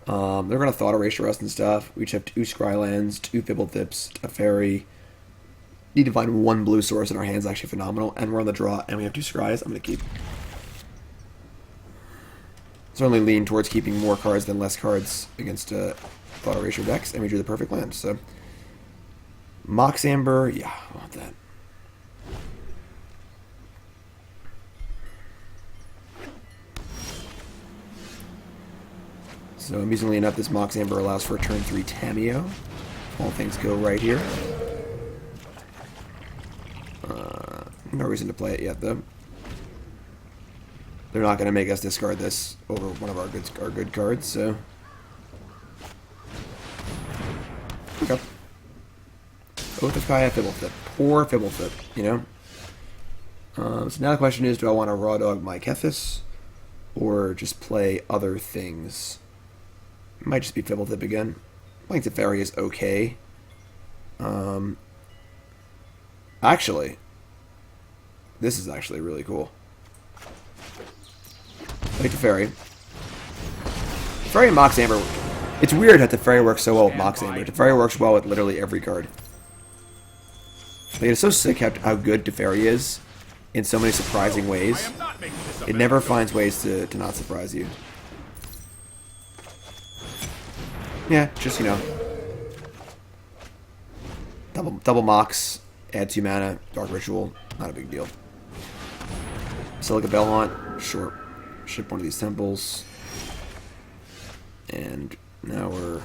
They're going to Thought Erasure us and stuff. We each have 2 Scrylands, 2 Fblthps, Teferi. Need to find 1 blue source in our hands, actually phenomenal. And we're on the draw, and we have 2 Scrys. I'm going to keep. Certainly lean towards keeping more cards than less cards against Thought Erasure decks, and we drew the perfect land, so... Mox Amber, yeah, I want that. So amusingly enough, this Mox Amber allows for a turn 3 Tamiyo. All things go right here. No reason to play it yet, though. They're not going to make us discard this over one of our good cards, so... Okay. Oath of Kaya, Fblthp. Poor Fblthp, you know? So now the question is, do I want to raw dog my Kethis? Or just play other things? It might just be Fblthp again. Playing Teferi is okay. Actually, this is actually really cool. Play Teferi. Teferi and Mox Amber. It's weird how Teferi works so well with Mox Amber. Teferi works well with literally every card. Like, it's so sick how good Teferi is in so many surprising ways. It never finds ways to not surprise you. Yeah, just, you know, double Mox, add 2 mana, Dark Ritual, not a big deal. Silica Bellhaunt, sure. Ship one of these temples. And now we're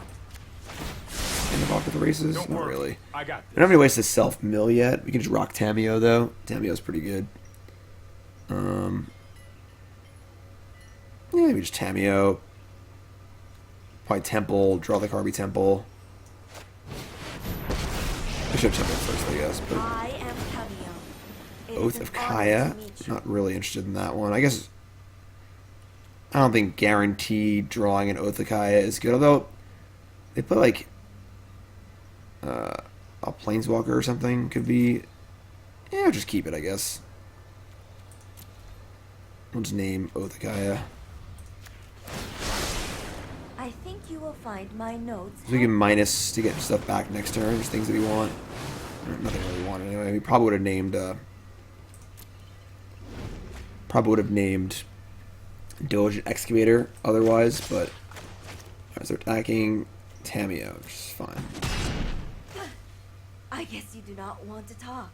kind of off with the races. Not really. I got We don't have any ways to self-mill yet. We can just rock Tamiyo, though. Tamiyo's pretty good. Yeah, maybe just Tamiyo. Probably Temple, draw the Carby Temple. I should have Temple first, I guess. But I am Tamiyo. It Oath is of an honor Kaya. to meet you. Not really interested in that one. I guess I don't think guaranteed drawing an Oath of Kaya is good. Although they put like a Planeswalker or something could be. Yeah, I'll just keep it, I guess. We'll just name Oath of Kaya. I think you will find my notes. So we can minus to get stuff back next turn. Just things that we want. Nothing really we want anyway. We probably would have named. Diligent Excavator otherwise, but as they're attacking Tamiyo, which is fine. I guess you do not want to talk.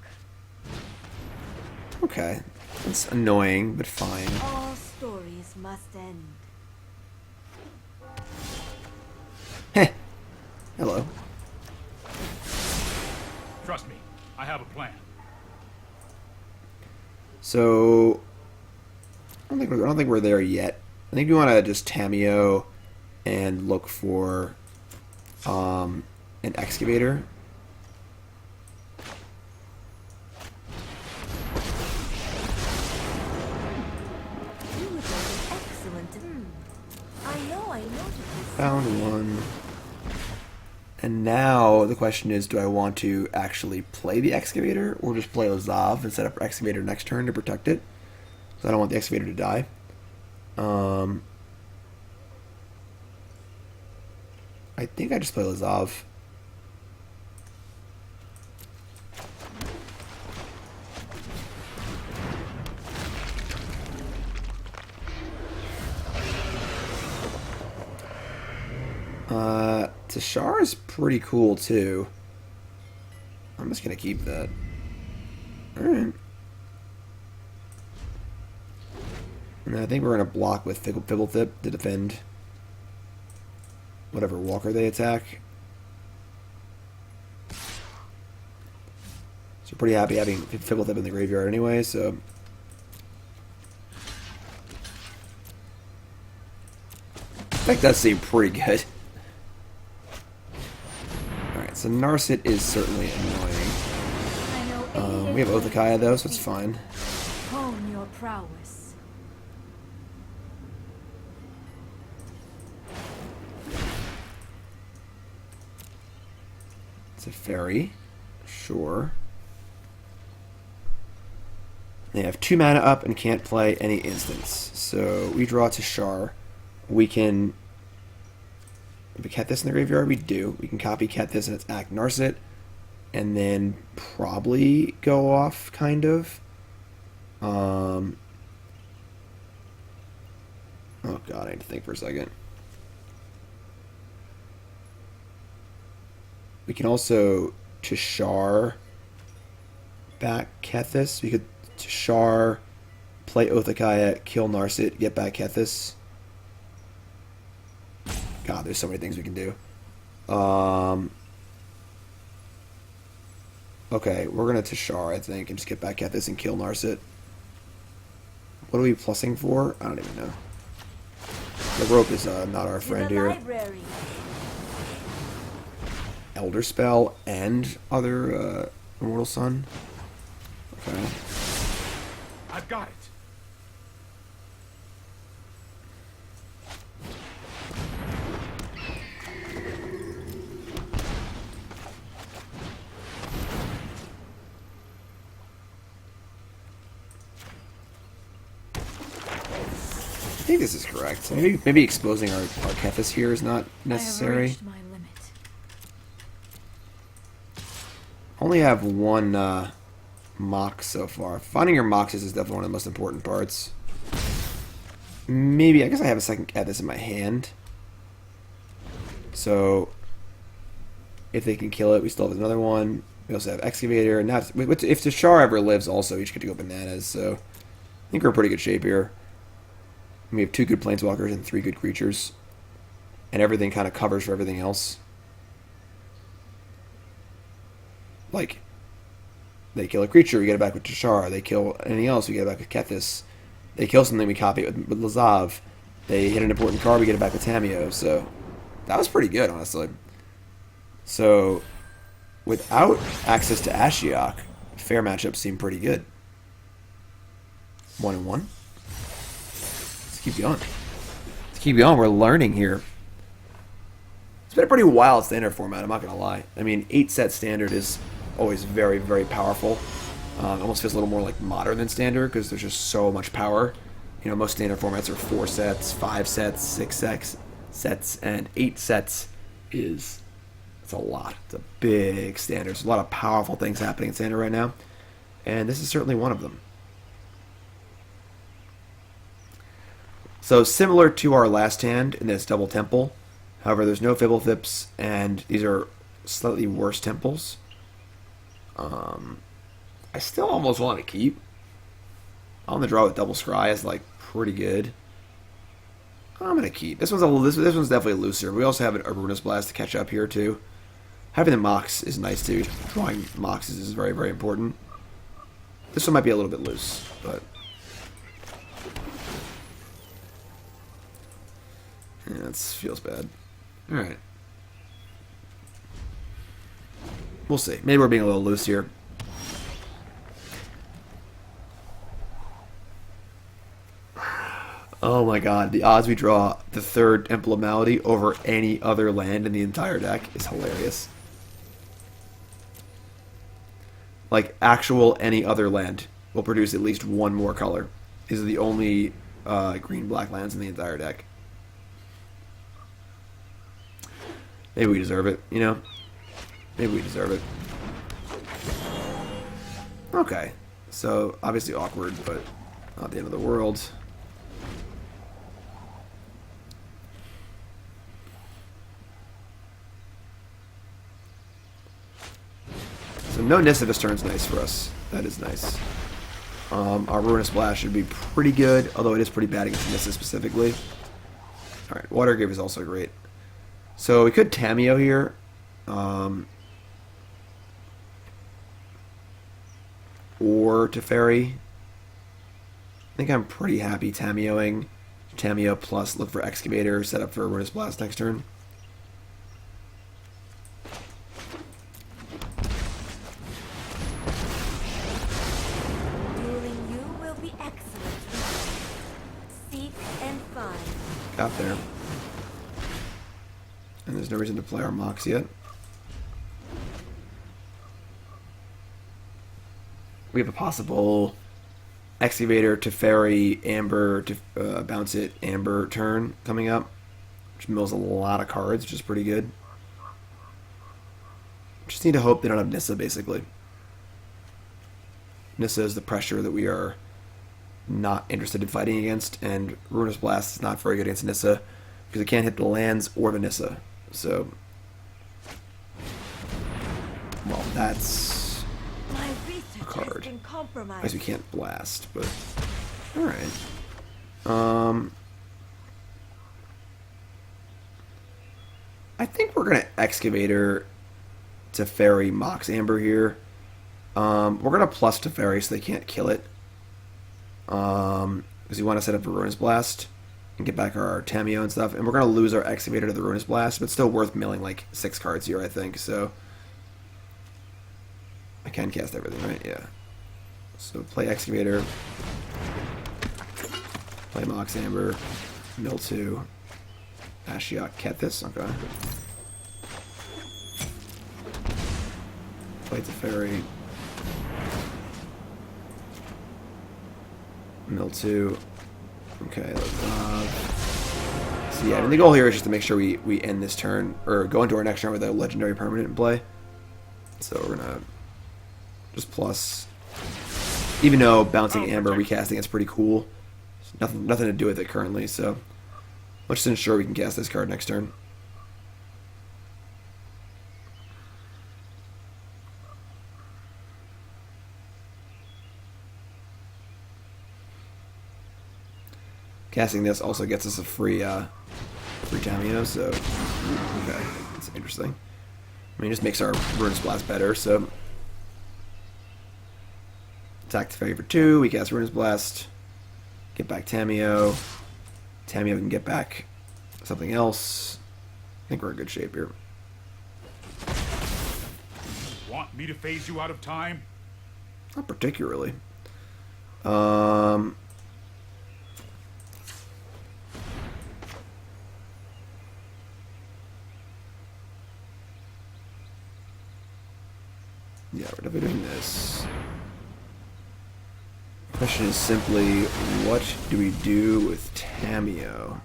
Okay. It's annoying, but fine. All stories must end. Heh. Hello. Trust me, I have a plan. So I don't think we're there yet. I think we want to just Tamiyo and look for an excavator. You would make an excellent. I noticed this. Found one. And now the question is, do I want to actually play the excavator or just play Lazav and set up excavator next turn to protect it? Because I don't want the excavator to die. I think I just play Lazav. Teshar is pretty cool too. I'm just gonna keep that. Alright. And I think we're gonna block with Fblthp to defend whatever walker they attack. So pretty happy having Fblthp in the graveyard anyway, so that does seem pretty good. Alright, so Narset is certainly annoying. I know We have Othakaya though, so it's fine. hone your prowess. Teferi, sure. They have 2 mana up and can't play any instants. So we draw Teshar. We can... If we Kethis in the graveyard, we do. We can copy Kethis and attack Narset. And then probably go off, kind of. Oh god, I need to think for a second. We can also Teshar back Kethis. We could Teshar, play Othakaya, kill Narset, get back Kethis. God, there's so many things we can do. Okay, we're gonna Teshar, I think, and just get back Kethis and kill Narset. What are we plussing for? I don't even know. The rope is not our friend To the here. library. Elderspell and other Immortal Sun. Okay. I've got it. I think this is correct. So maybe exposing our Kethis here is not I have necessary. reached my limit. Only have one Mox so far. Finding your Moxes is definitely one of the most important parts. Maybe, I guess I have a second Kethis in my hand. So, if they can kill it, we still have another one. We also have Excavator. And if Teshar ever lives also, each get to go bananas. So, I think we're in pretty good shape here. We have 2 good Planeswalkers and 3 good creatures. And everything kind of covers for everything else. Like, they kill a creature, we get it back with Teshar. They kill anything else, we get it back with Kethis. They kill something, we copy it with Lazav. They hit an important card, we get it back with Tamiyo. So, that was pretty good, honestly. So, without access to Ashiok, fair matchups seem pretty good. 1-1. Let's keep going. Let's keep going, we're learning here. It's been a pretty wild standard format, I'm not going to lie. I mean, 8-set standard is always very, very powerful. Almost feels a little more like modern than standard because there's just so much power. You know, most standard formats are 4 sets, 5 sets, 6 sets, and 8 sets it's a lot. It's a big standard. There's a lot of powerful things happening in standard right now, and this is certainly one of them. So similar to our last hand in this double temple, However, there's no Fblthps, and these are slightly worse temples. I still almost want to keep. On the draw with Double Scry is like pretty good. I'm gonna keep. This one's definitely looser. We also have a Ruinous Blast to catch up here too. Having the Mox is nice too. Drawing Moxes is very, very important. This one might be a little bit loose, but yeah, that feels bad. All right, we'll see. Maybe we're being a little loose here. Oh my god, the odds we draw the third Temple of Malady over any other land in the entire deck is hilarious. Like, actual any other land will produce at least one more color. These are the only green-black lands in the entire deck. Maybe we deserve it, you know? Maybe we deserve it. Okay. So, obviously awkward, but not the end of the world. So no Nissa this turn's nice for us. That is nice. Our Ruinous Blast should be pretty good, although it is pretty bad against Nissa specifically. Alright, Watery Grave is also great. So we could Tamiyo here. Or Teferi. I think I'm pretty happy Tamiyoing. Tamiyo plus look for Excavator, set up for a Ruinous Blast next turn. Got there. And there's no reason to play our Mox yet. We have a possible Excavator, Teferi, Amber, to bounce it, Amber turn coming up, which mills a lot of cards, which is pretty good. Just need to hope they don't have Nissa, basically. Nissa is the pressure that we are not interested in fighting against, and Ruinous Blast is not very good against Nissa because it can't hit the lands or the Nissa. So, well, that's a card. I guess we can't blast, but all right. I think we're gonna Excavator Teferi Mox Amber here. We're gonna plus Teferi so they can't kill it. Because we want to set up a Ruinous Blast and get back our Tamiyo and stuff, and we're going to lose our Excavator to the Ruinous Blast, but still worth milling like 6 cards here, I think, so I can cast everything, right? Yeah. So play Excavator, play Mox Amber, mill 2, Ashiok, Kethis, okay. Play Teferi, mill 2. Okay, so yeah, and the goal here is just to make sure we end this turn, or go into our next turn with a legendary permanent in play. So we're gonna just plus, even though bouncing Amber, recasting is pretty cool. There's nothing to do with it currently, so let's just ensure we can cast this card next turn. Casting this also gets us a free Tamiyo, so okay, that's interesting. I mean, it just makes our Ruinous Blast better, so attack Teferi for 2, we cast Ruinous Blast, get back Tamiyo. Tamiyo can get back something else. I think we're in good shape here. Want me to phase you out of time? Not particularly. Yeah, we're definitely doing this. The question is simply, what do we do with Tamiyo?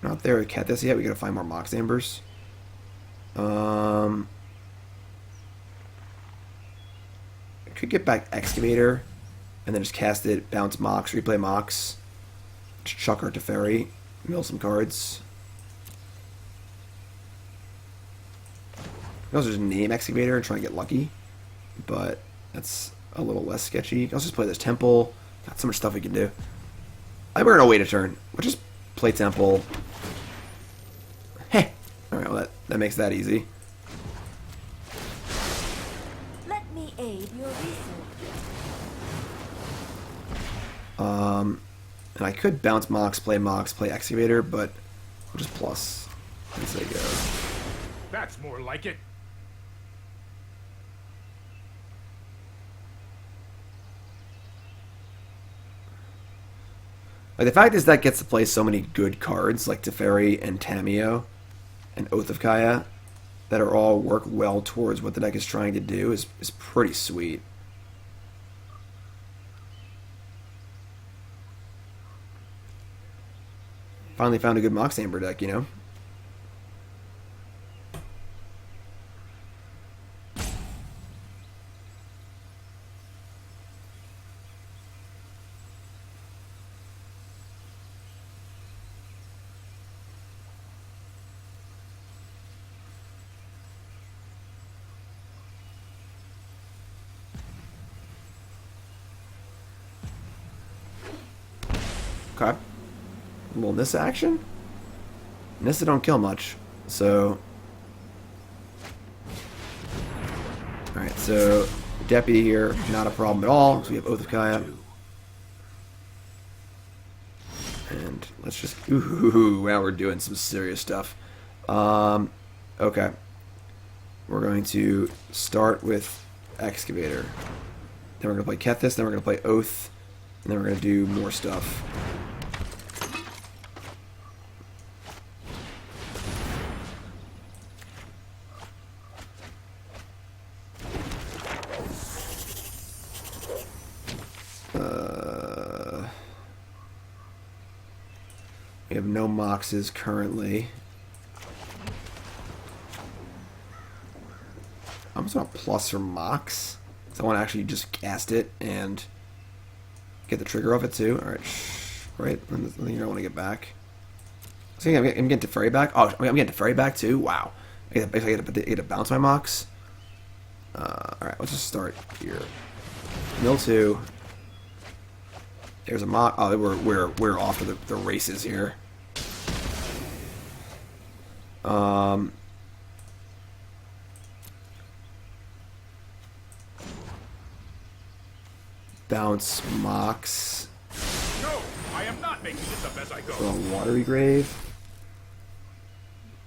Not there with Kethis yet. We gotta find more Mox Ambers. could get back Excavator and then just cast it, bounce Mox, replay Mox, chuck our Teferi, mill some cards. You can also just name Excavator and try and get lucky, but that's a little less sketchy. You can also just play this Temple. Got so much stuff we can do. I think we're gonna wait a turn. We'll just play Temple. Heh. Alright, well that makes that easy. Let me aid your research. And I could bounce Mox, play Excavator, but we'll just plus as they go. That's more like it. Like, the fact is that gets to play so many good cards like Teferi and Tamiyo and Oath of Kaya that are all work well towards what the deck is trying to do is pretty sweet. Finally found a good Mox Amber deck, you know? Okay. Well, Nissa action? Nissa don't kill much, so... Alright, so Deputy here, not a problem at all, so we have Oath of Kaya. And let's just... Ooh, now we're doing some serious stuff. Okay. We're going to start with Excavator. Then we're going to play Kethis, then we're going to play Oath, and then we're going to do more stuff. We have no Moxes currently. I'm just going to plus for Mox. So I want to actually just cast it and get the trigger off it too. Alright, right? I think I want to get back. So I'm getting Teferi back. Oh, I'm getting Teferi back too? Wow. I get to bounce my Mox. Alright, let's just start here. Mill 2. There's a Mox. Oh, we're off to the races here. Bounce Mox. No, I am not making this up as I go. For a Watery Grave.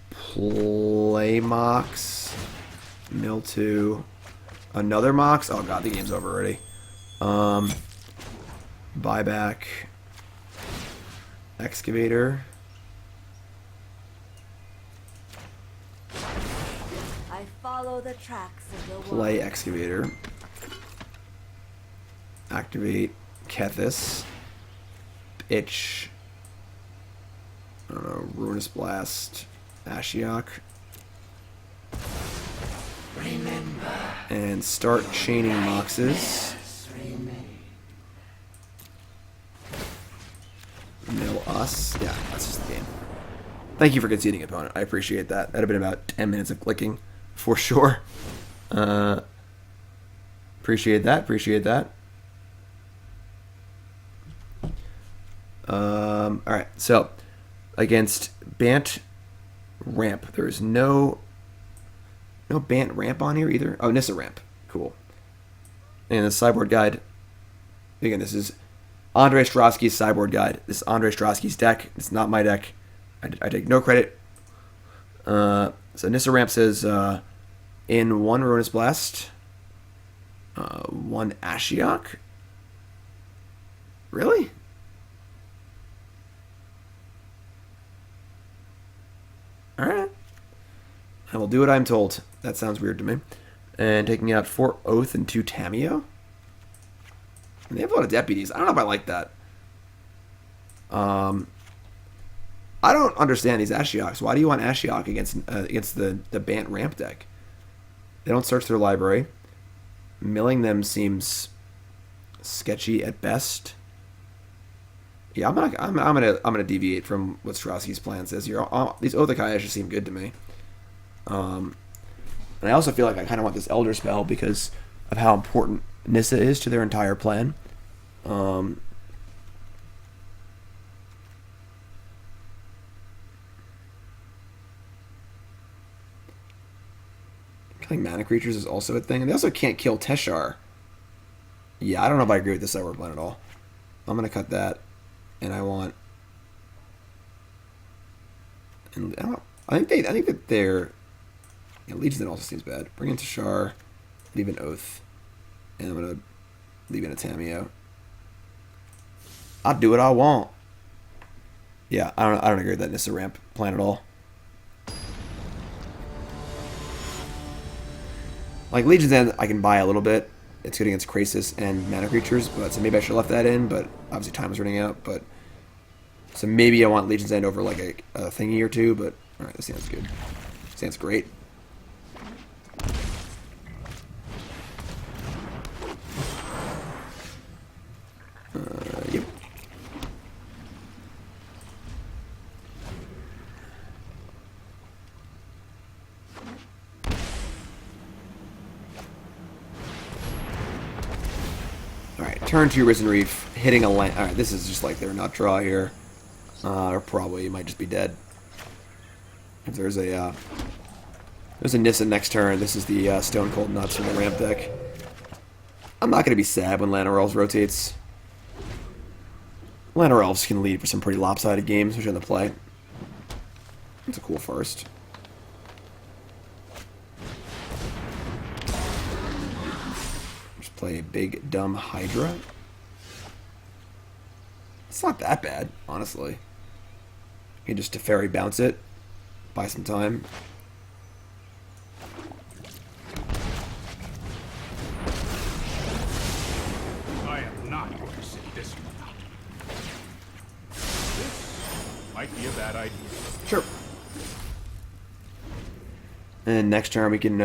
Play Mox. Mill 2. Another Mox. Oh god, the game's over already. Buyback. Excavator. I follow the tracks of the Play wall. Excavator. Activate Kethis. Itch. I don't know. Ruinous Blast. Ashiok. Remember. And start chaining Moxes. Mill us. Yeah, that's just the game. Thank you for conceding, opponent. I appreciate that. That'd have been about 10 minutes of clicking, for sure. Appreciate that. Appreciate that. Alright, so against Bant Ramp. There's no Bant Ramp on here either. Oh, Nissa Ramp. Cool. And the sideboard guide. Again, this is Andre Strosky's sideboard guide. This is Andre Strosky's deck. It's not my deck. I take no credit. So Nissa Ramp says in 1 Ruinous Blast, 1 Ashiok. Really? Alright. I will do what I'm told. That sounds weird to me. And taking out 4 Oath and 2 Tamiyo. And they have a lot of deputies. I don't know if I like that. I don't understand these Ashioks. Why do you want Ashiok against the Bant Ramp deck? They don't search their library. Milling them seems sketchy at best. Yeah, I'm gonna deviate from what Strasky's plan says here. These Othakaya just seem good to me. And I also feel like I kind of want this Elderspell because of how important Nissa is to their entire plan. Killing mana creatures is also a thing. And they also can't kill Teshar. Yeah, I don't know if I agree with this Sideboard plan at all. I'm going to cut that. And I want... And I think that they're... Yeah, Legion's Den also seems bad. Bring in Teshar. Leave an Oath. And I'm going to leave in a Tamiyo. I'll do what I want. Yeah, I don't agree with that Nissa ramp plan at all. Like, Legion's End, I can buy a little bit. It's good against Krasis and mana creatures, but so maybe I should have left that in, but obviously time is running out. But so maybe I want Legion's End over like a thingy or two, but alright, this sounds good. Sounds great. Yep. Alright, turn to Risen Reef, hitting a land. Alright, this is just like their nut draw here. Or probably might just be dead. If there's a Nissa next turn, this is the Stone Cold Nuts from the ramp deck. I'm not going to be sad when Llanowar Elves rotates. Llanowar Elves can lead for some pretty lopsided games, which are in the play. It's a cool first. Just play a big, dumb Hydra. It's not that bad, honestly. You can just Teferi bounce it, buy some time. I am not going to sit this one out. This might be a bad idea. Sure. And next turn we can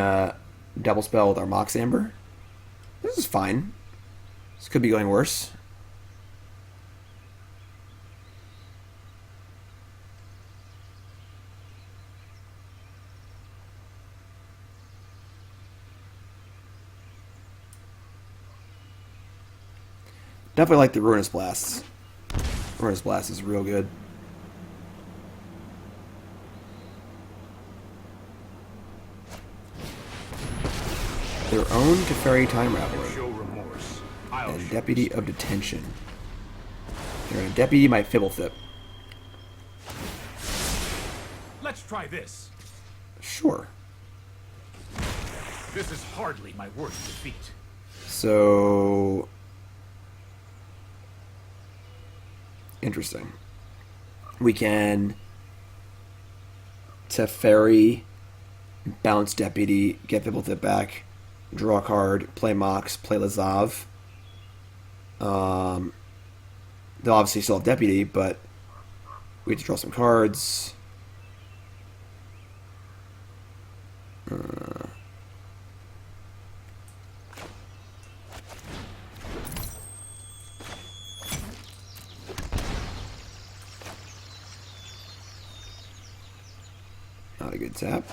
double spell with our Mox Amber. This is fine. This could be going worse. Definitely like the Ruinous Blasts. Ruinous Blast is real good. Their own Teferi Time Raveler. Show remorse. And Deputy of Detention. They're going to Deputy my Fblthp. Let's try this. Sure. This is hardly my worst defeat. So... Interesting. We can Teferi, bounce Deputy, get Fblthp back, draw a card, play Mox, play Lazav. They'll obviously still have Deputy, but we have to draw some cards. Not a good tap.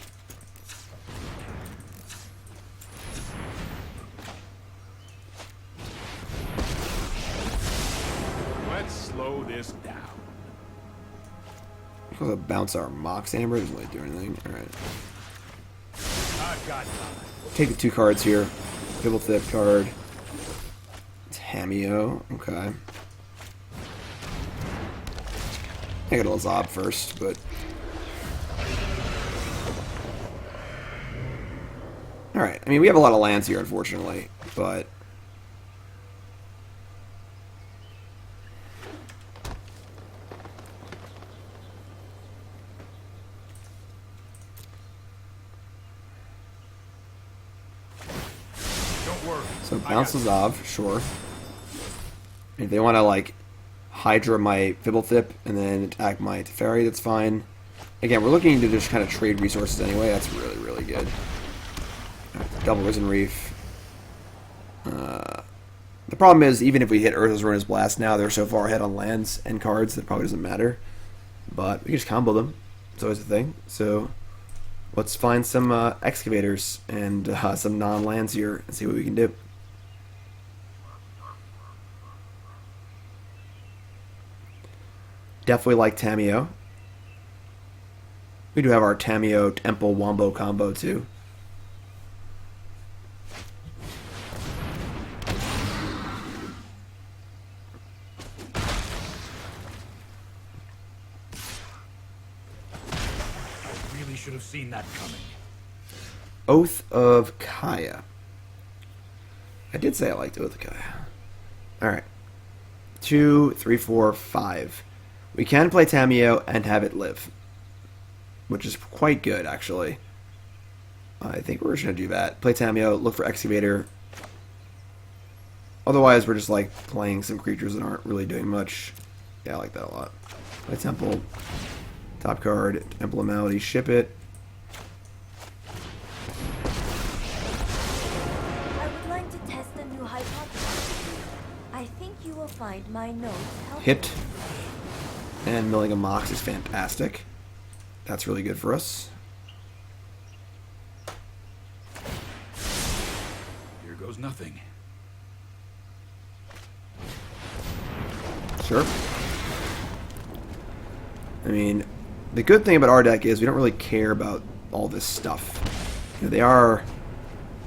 Let's slow this down. We'll bounce our Mox Amber. Doesn't really do anything. Alright. I've got time. Take the two cards here. Fblthp card. Tamiyo. Okay. I got a Lazav first, but... Alright, I mean, we have a lot of lands here, unfortunately, but... Don't worry. So bounce Lazav, sure. If they want to, like, Hydra my Fblthp and then attack my Teferi, that's fine. Again, we're looking to just kind of trade resources anyway. That's really, really good. Double Risen Reef. The problem is, even if we hit Urza's Ruinous Blast now, they're so far ahead on lands and cards that it probably doesn't matter. But we can just combo them. It's always a thing. So let's find some excavators and some non-lands here and see what we can do. Definitely like Tamiyo. We do have our Tamiyo Temple Wombo combo too. Should have seen that coming. Oath of Kaya. I did say I liked Oath of Kaya. Alright. 2, 3, 4, 5. We can play Tamiyo and have it live, which is quite good, actually. I think we're just going to do that. Play Tamiyo, look for Excavator. Otherwise, we're just like playing some creatures that aren't really doing much. Yeah, I like that a lot. Play Temple. Top card, Temple of Malady, ship it. I would like to test a new hypothesis. I think you will find my notes helpful. Hit. And milling a Mox is fantastic. That's really good for us. Here goes nothing. Sure. I mean, the good thing about our deck is we don't really care about all this stuff. You know, they are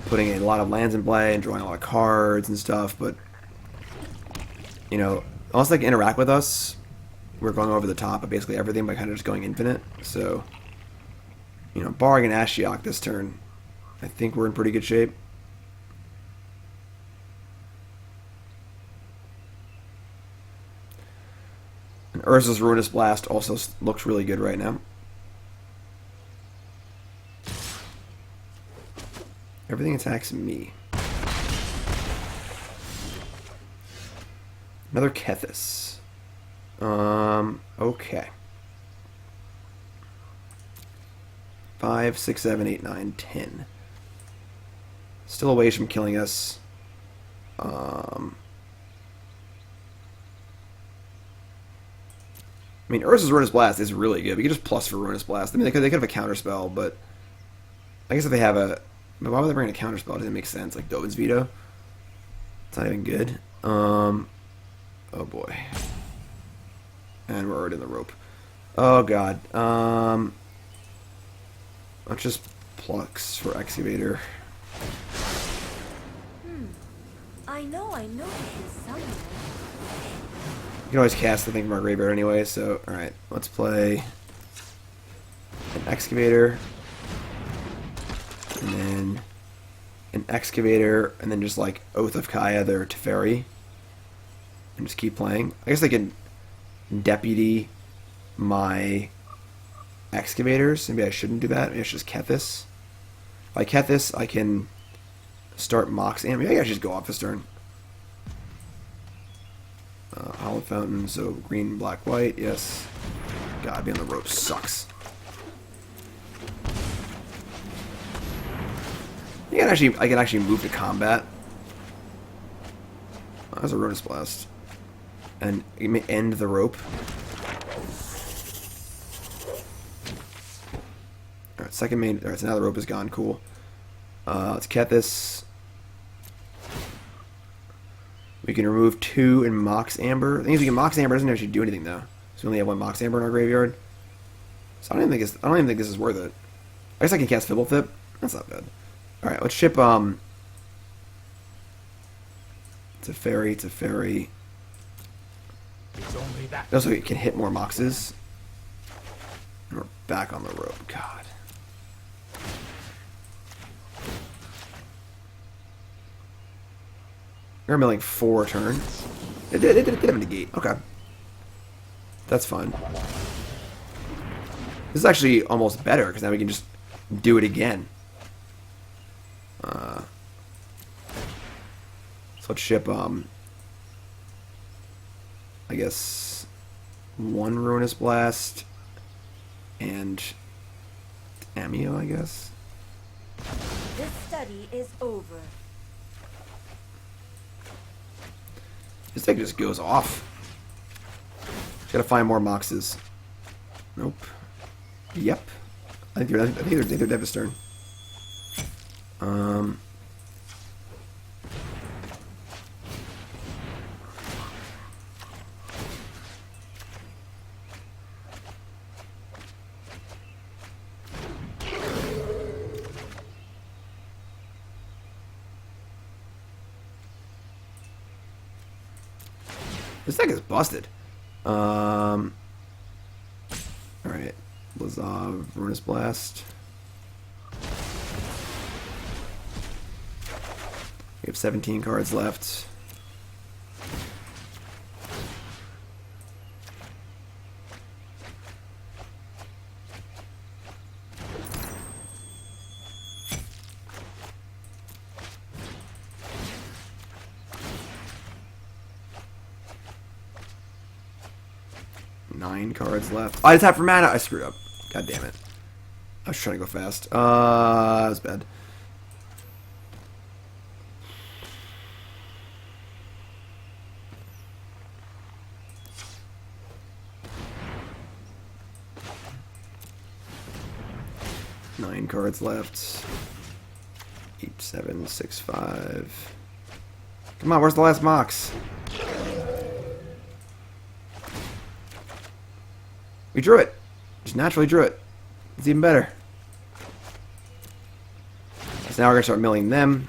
putting a lot of lands in play and drawing a lot of cards and stuff, but, you know, unless they can interact with us, we're going over the top of basically everything by kind of just going infinite. So, you know, barring an Ashiok this turn, I think we're in pretty good shape. And Urza's Ruinous Blast also looks really good right now. Everything attacks me. Another Kethis. Okay. 5, 6, 7, 8, 9, 10. Still away from killing us. I mean, Urza's Ruinous Blast is really good. We could just plus for Ruinous Blast. I mean, they could have a counterspell, but I guess if they have a... But why would they bring a counterspell? It doesn't make sense. Like Dovin's Veto. It's not even good. Oh boy. And we're already in the rope. Oh god. Let's just Plux for Excavator. I know this somewhere. You can always cast the thing from our graveyard anyway, so alright. Let's play an Excavator. And then an Excavator, and then just like Oath of Kaya, their Teferi. And just keep playing. I guess I can Deputy my Excavators. Maybe I shouldn't do that. Maybe I should just Kethis. If I Kethis, I can start Mox Amber. Maybe I should just go off this turn. Hallowed Fountain, so green, black, white, yes. God, being on the rope sucks. I can actually move to combat. Oh, that's a Ruinous Blast. And you may end the rope. Alright, second main. Alright, so now the rope is gone. Cool. Let's Kethis. We can remove 2 in Mox Amber. The thing is, we can Mox Amber doesn't actually do anything though. So we only have 1 Mox Amber in our graveyard. So I don't even think this is worth it. I guess I can cast Fblthp. That's not bad. Alright, let's ship Teferi. It's only that. Also, we can hit more Moxes. And we're back on the rope. God. We're milling 4 turns. It did have a negate. Okay. That's fine. This is actually almost better, because now we can just do it again. So let's ship, I guess, 1 Ruinous Blast and Tamiyo, I guess. This study is over. This deck just goes off. Just gotta find more Moxes. Nope. Yep. I think they're Deva's turn. This deck is busted. Alright. Lazav, Ruinous Blast. We have 17 cards left. Nine cards left. I just have for mana. I screwed up. God damn it. I was trying to go fast. That was bad. Nine cards left. 8, 7, 6, 5. Come on, where's the last Mox? We drew it. Just naturally drew it. It's even better. So now we're going to start milling them.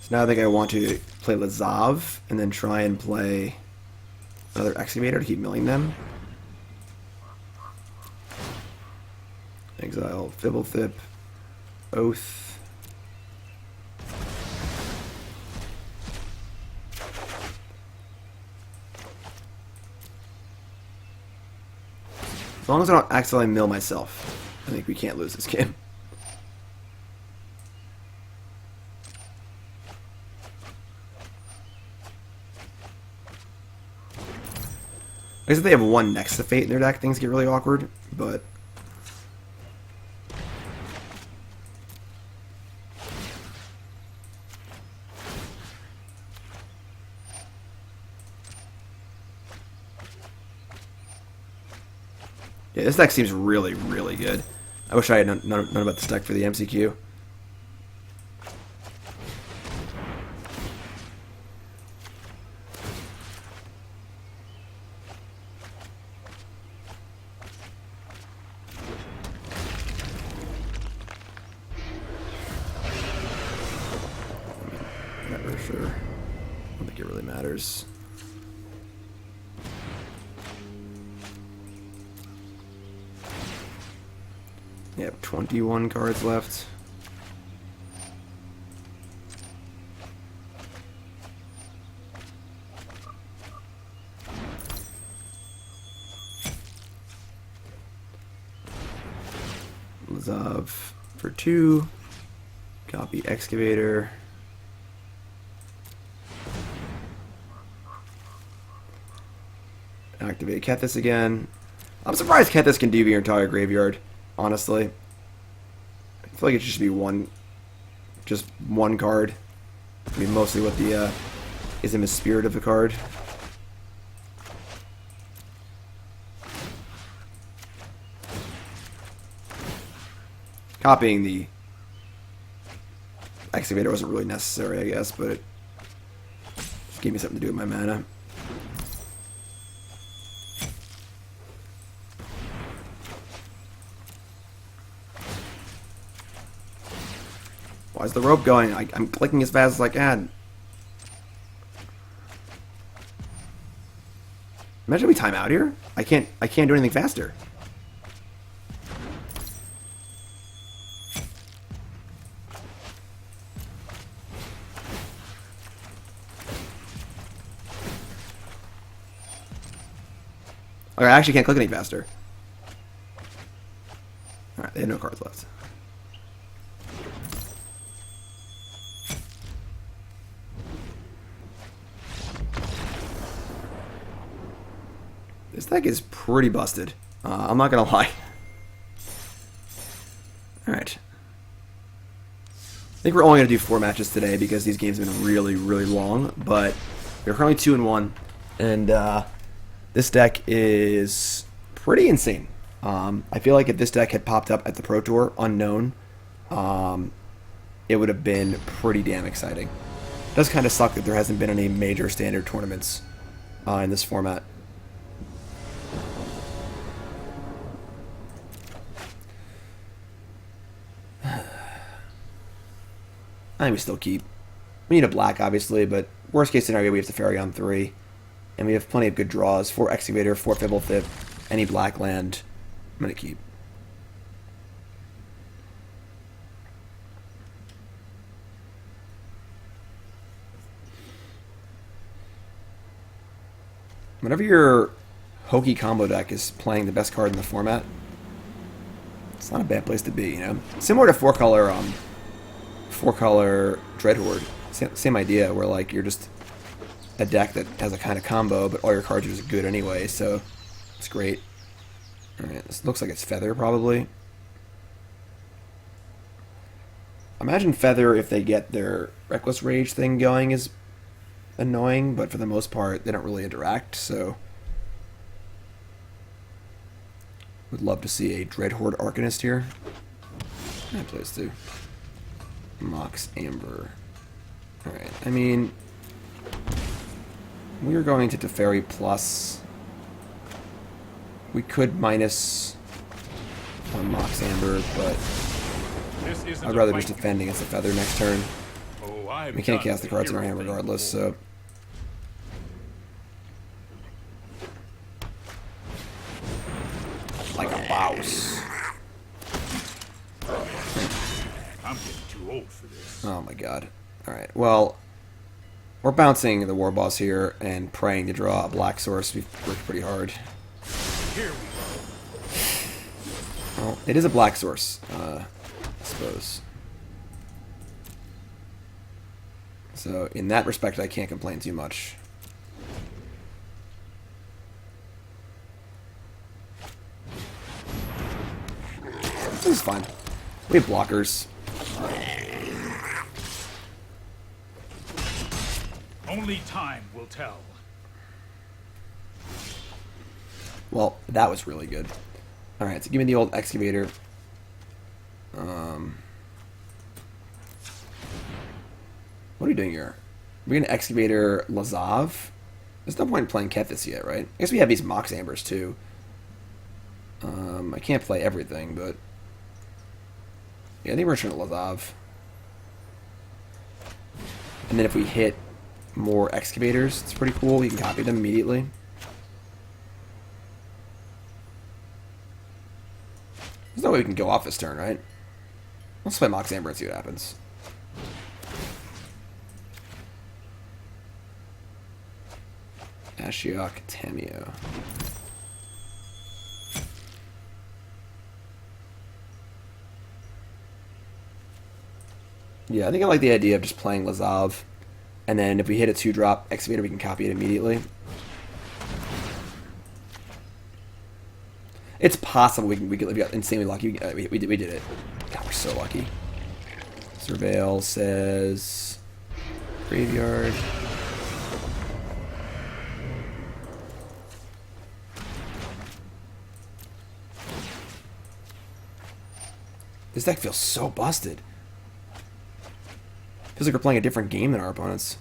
So now I think I want to play Lazav and then try and play another Excavator to keep milling them. Exile Fblthp, Oath. As long as I don't accidentally mill myself, I think we can't lose this game. I guess if they have one next to Fate in their deck, things get really awkward, but... yeah, this deck seems really, really good. I wish I had known about this deck for the MCQ. Not really sure. I don't think it really matters. You have 21 cards left. Lazav for 2. Copy Excavator. Activate Kethis again. I'm surprised Kethis can DV your entire graveyard. Honestly, I feel like it should be just one card. I mean, mostly what the is in the spirit of the card. Copying the Excavator wasn't really necessary, I guess, but it just gave me something to do with my mana. Why is the rope going? I'm clicking as fast as I can. Imagine we time out here. I can't do anything faster. Okay, I actually can't click any faster. Alright, they have no cards left. This deck is pretty busted. I'm not gonna lie. Alright. think we're only going to do 4 matches today because these games have been really, really long. But we're currently 2-1, and this deck is pretty insane. I feel like if this deck had popped up at the Pro Tour unknown, it would have been pretty damn exciting. It does kind of suck that there hasn't been any major standard tournaments in this format. I think we still keep. We need a black, obviously, but worst case scenario, we have Teferi on 3. And we have plenty of good draws. 4 Excavator, 4 Fblthp, any black land. I'm going to keep. Whenever your hokey combo deck is playing the best card in the format, it's not a bad place to be, you know? Similar to 4-color Dreadhorde. Same idea, where like you're just a deck that has a kind of combo, but all your cards are just good anyway, so it's great. Alright, this looks like it's Feather, probably. Imagine Feather, if they get their Reckless Rage thing going, is annoying, but for the most part, they don't really interact, so would love to see a Dreadhorde Arcanist here. I play this too. Mox Amber. Alright, I mean, we are going to Teferi plus. We could minus on Mox Amber, but I'd rather just defend against the Feather next turn. We can't cast the cards in our hand regardless, so. Like a mouse. I'm getting too old for this. Oh my god. Alright, well, we're bouncing the War Boss here and praying to draw a black source. We've worked pretty hard. Here we go. Well, it is a black source, I suppose. So, in that respect, I can't complain too much. This is fine. We have blockers. Only time will tell. Well, that was really good. Alright, so give me the old Excavator. What are we doing here? We're going to Excavator Lazav? There's no point in playing Kethis yet, right? I guess we have these Mox Ambers, too. I can't play everything, but yeah, I think we're trying to Lazav. And then if we hit more Excavators, it's pretty cool. We can copy them immediately. There's no way we can go off this turn, right? Let's play Mox Amber and see what happens. Ashiok, Tamiyo. Yeah, I think I like the idea of just playing Lazav, and then if we hit a 2-drop Excavator, we can copy it immediately. It's possible we got insanely lucky. We did it. God, we're so lucky. Surveil says graveyard. This deck feels so busted. Feels like we're playing a different game than our opponents.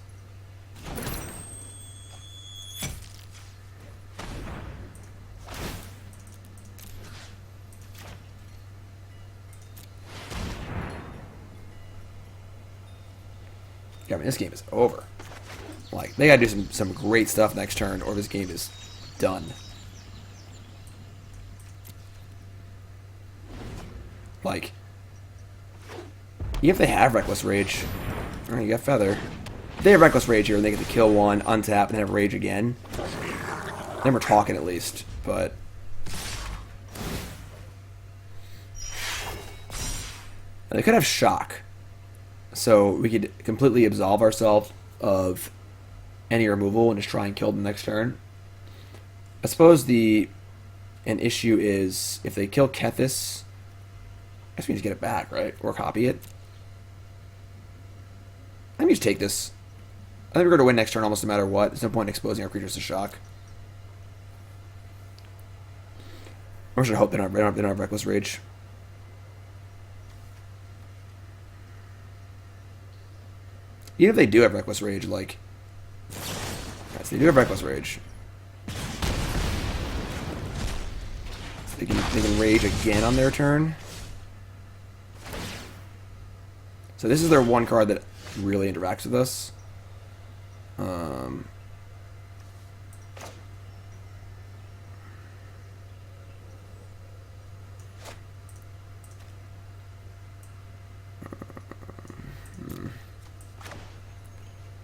Yeah, I mean, this game is over. Like, they gotta do some great stuff next turn, or this game is done. Like, even if they have Reckless Rage, alright, you got Feather. If they have Reckless Rage here and they get to kill one, untap, and have Rage again, then we're talking at least, but and they could have Shock. So we could completely absolve ourselves of any removal and just try and kill them next turn. I suppose an issue is if they kill Kethis, I guess we need to get it back, right? Or copy it. I'm just take this. I think we're going to win next turn almost no matter what. There's no point in exposing our creatures to shock. Or should I hope they don't have Reckless Rage. Even if they do have Reckless Rage, like... Yes, they do have Reckless Rage. So they can Rage again on their turn. So this is their one card that really interacts with us.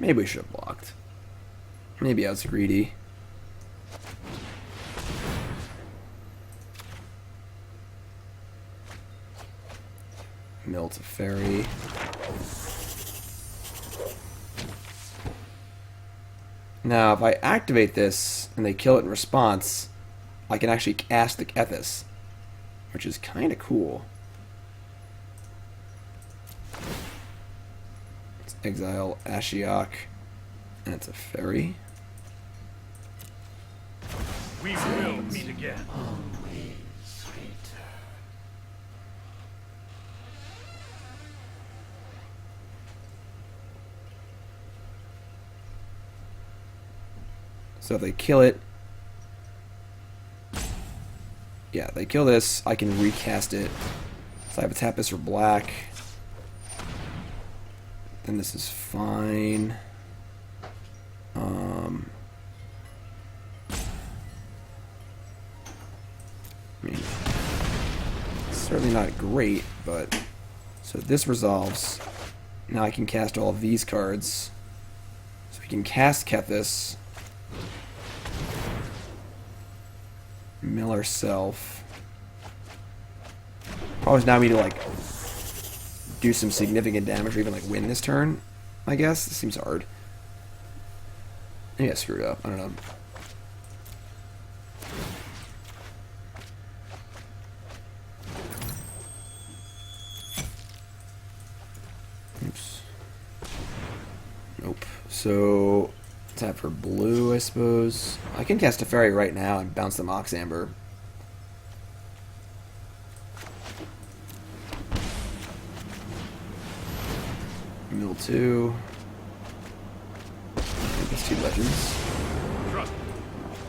Maybe we should have blocked. Maybe I was greedy. Teferi. Now, if I activate this and they kill it in response, I can actually cast the Kethis, which is kind of cool. Let's exile Ashiok, and it's a fairy. We will meet again. So if they kill it, yeah, they kill this, I can recast it. So I have a tap this for black. Then this is fine. I mean, it's certainly not great, but so this resolves. Now I can cast all of these cards. So we can cast Kethis. Mill ourself. Probably now we need to like do some significant damage or even like win this turn, I guess. This seems hard. Maybe I screwed up. I don't know. Oops. Nope. So tap for blue, I suppose. I can cast Teferi right now and bounce the Mox Amber. Mill 2. I think it's 2 legends. Trust me.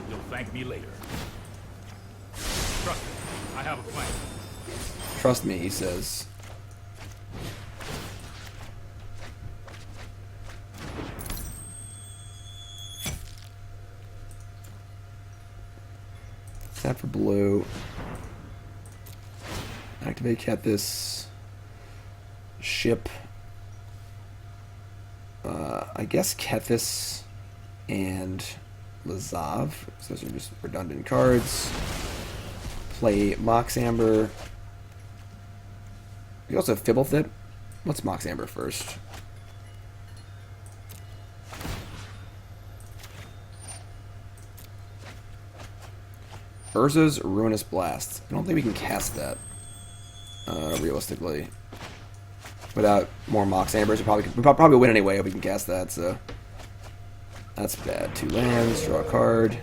You'll thank me later. Trust me. I have a plan. Trust me, he says. Tap for blue. Activate Kethis. Ship. I guess Kethis and Lazav. So those are just redundant cards. Play Mox Amber. We also have Fblthp. Let's Mox Amber first. Urza's Ruinous Blast. I don't think we can cast that, realistically. Without more Mox Ambers, we'll probably win anyway if we can cast that, so... That's bad. 2 lands, draw a card.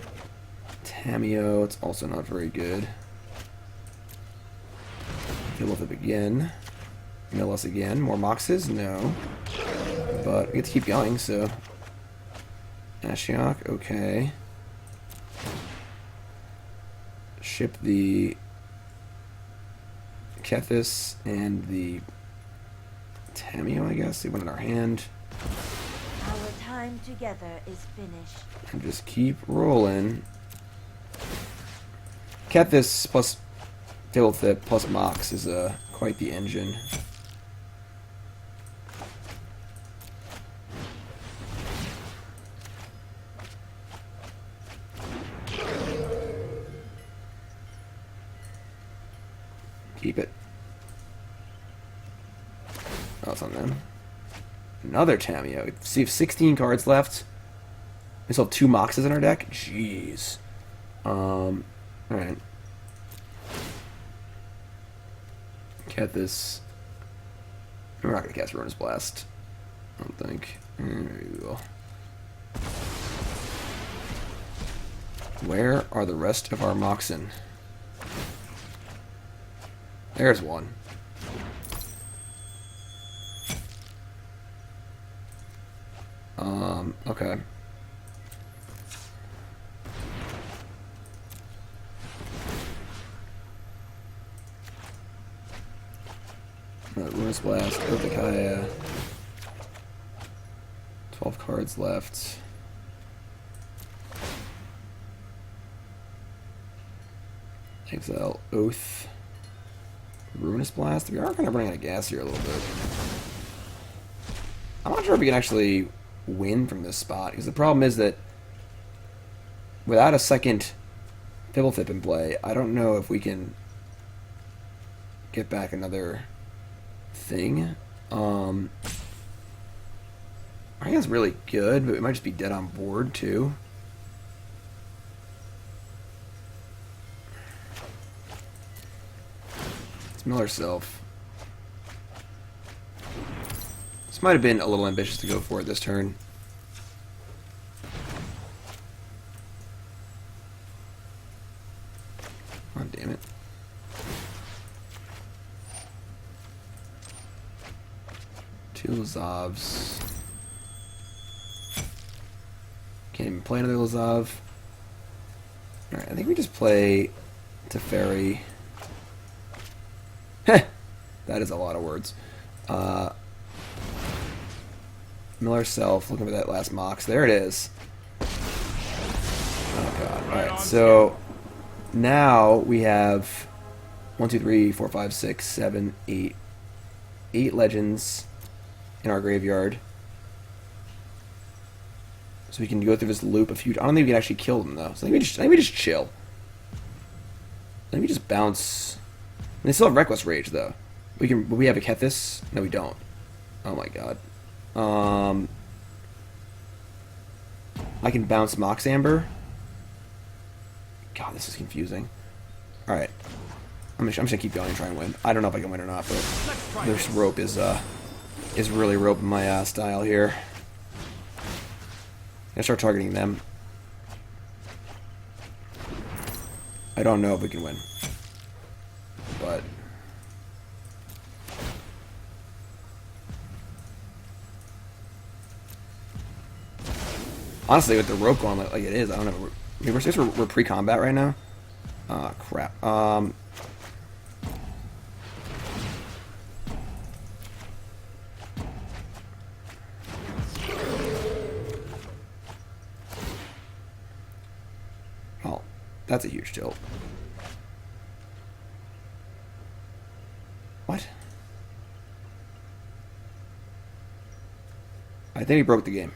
Tamiyo, it's also not very good. Fblthp again. Mill us again. More Moxes? No. But we get to keep going, so... Ashiok, okay. Ship the Kethis and the Tamiyo, I guess. They went in our hand. Our time together is finished. And just keep rolling. Kethis plus Fblthp plus Mox is quite the engine. Keep it. Oh, it's on them. Another Tamiyo. See, we have 16 cards left. We still have 2 Moxes in our deck. Jeez. Alright. Kethis. We're not going to cast Ruinous Blast. I don't think. There you go. Where are the rest of our Moxen? There's one. Okay. Ruinous Blast, Urza, 12 cards left. Exile, Oath, Ruinous Blast. We are kind of running out of gas here a little bit. I'm not sure if we can actually win from this spot, because the problem is that without a second Fblthp in play, I don't know if we can get back another thing. I think it's really good, but it might just be dead on board too. Let's mill ourselves. This might have been a little ambitious to go for it this turn. Oh, damn it. Two Lazavs. Can't even play another Lazav. Alright, I think we just play Teferi. Heh! That is a lot of words. Miller Self, looking for that last Mox. There it is. Oh god. Alright, so now we have 1, 2, 3, 4, 5, 6, 7, 8. 8 legends in our graveyard. So we can go through this loop a few. I don't think we can actually kill them though. So I think we just chill. I think we just bounce. And they still have Reckless Rage though. We have a Kethis? No, we don't. Oh my god. I can bounce Mox Amber. God, this is confusing. Alright. I'm just gonna keep going and try and win. I don't know if I can win or not, but this rope is really roping my style here. I'm gonna start targeting them. I don't know if we can win. But honestly, with the rope going like it is, I don't know. I mean, we're pre-combat right now. Ah, crap. Well, that's a huge tilt. What? I think he broke the game.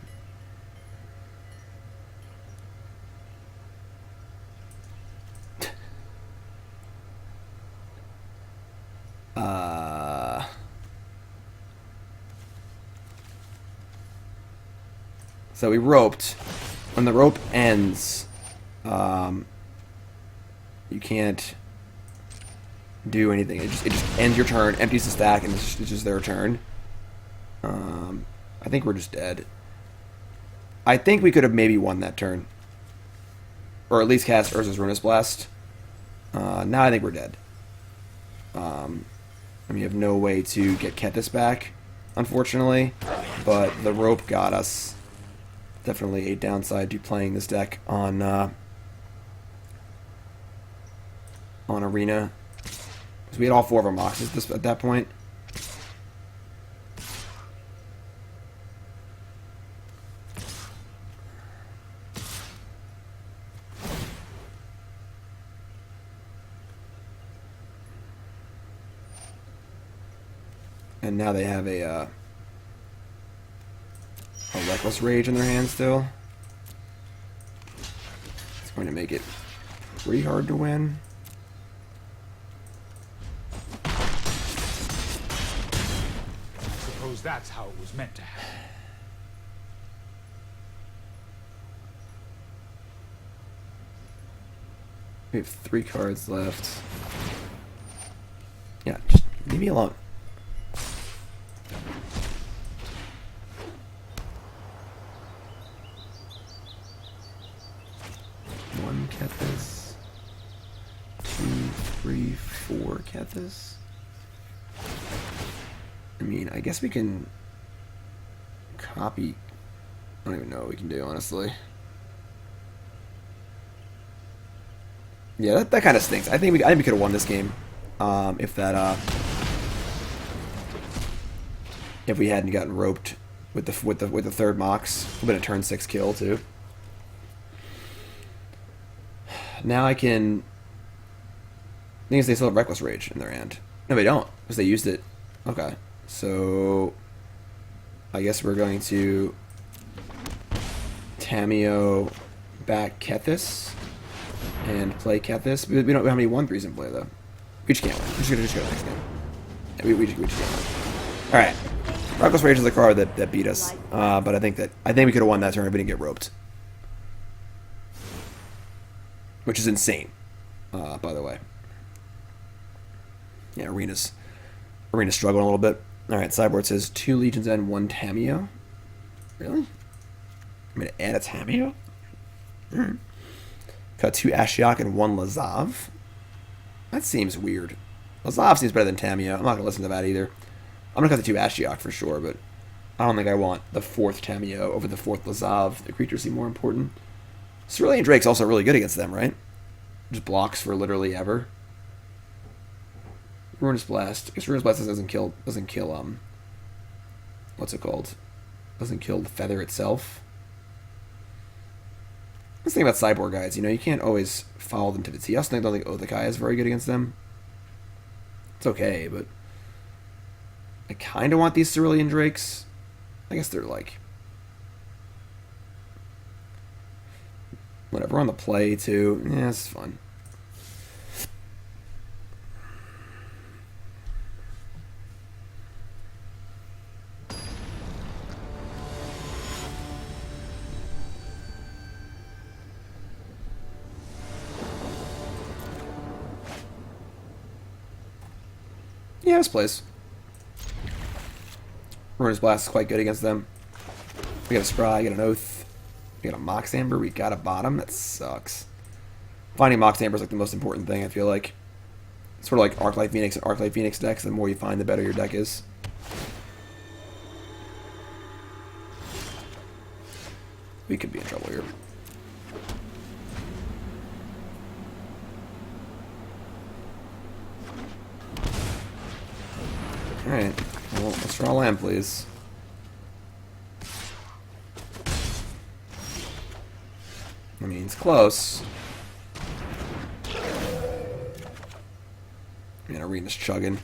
So we roped. When the rope ends, you can't do anything. It just ends your turn, empties the stack, and it's just their turn. I think we're just dead. I think we could have maybe won that turn. Or at least cast Urza's Ruinous Blast. Now I think we're dead. And we have no way to get Kethis back, unfortunately. But the rope got us. Definitely a downside to playing this deck on Arena. So we had all 4 of our Moxes at that point. And now they have a Reckless Rage in their hands still. It's going to make it pretty hard to win. Suppose that's how it was meant to happen. We have 3 cards left. Yeah, just leave me alone. Kethis. 2, 3, 4 Kethis. I mean, I guess we can copy. I don't even know what we can do, honestly. Yeah, that kind of stinks. I think we could have won this game if we hadn't gotten roped with the third Mox. Would have been a turn 6 kill too. Now I can. I think they still have Reckless Rage in their hand. No, they don't because they used it. Okay, so I guess we're going to Tamiyo back Kethis and play Kethis. We don't have any 1/3s in play though. We just can't win. We're just gonna go next game. Yeah, we just can't win. All right, Reckless Rage is the card that beat us. But I think we could have won that turn if we didn't get roped, which is insane. By the way, yeah, Arena's struggling a little bit. All right, Sideboard says 2 Legions and 1 Tamiyo. Really? I'm gonna add a Tamiyo. Got 2 Ashiok and 1 Lazav. That seems weird. Lazav seems better than Tamiyo. I'm not gonna listen to that either. I'm gonna cut the 2 Ashiok for sure, but I don't think I want the 4th Tamiyo over the 4th Lazav. The creatures seem more important. Cerulean Drake's also really good against them, right? Just blocks for literally ever. Ruinous Blast. I guess Ruinous Blast doesn't kill what's it called? Doesn't kill the feather itself. Let's think about Sideboard guys, you can't always follow them to the T. I also don't think Fblthp is very good against them. It's okay, but I kinda want these Cerulean Drakes. I guess they're like whatever, on the play too. Yeah, it's fun. Yeah, this plays. Ruinous Blast is quite good against them. We got a Scry, get an Oath. We got a Mox Amber, we got a bottom. That sucks. Finding Mox Amber is like the most important thing, I feel like. It's sort of like Arclight Phoenix and Arclight Phoenix decks. The more you find, the better your deck is. We could be in trouble here. Alright, well, let's draw a land, please. I mean, it's close. Man, Arena's chugging.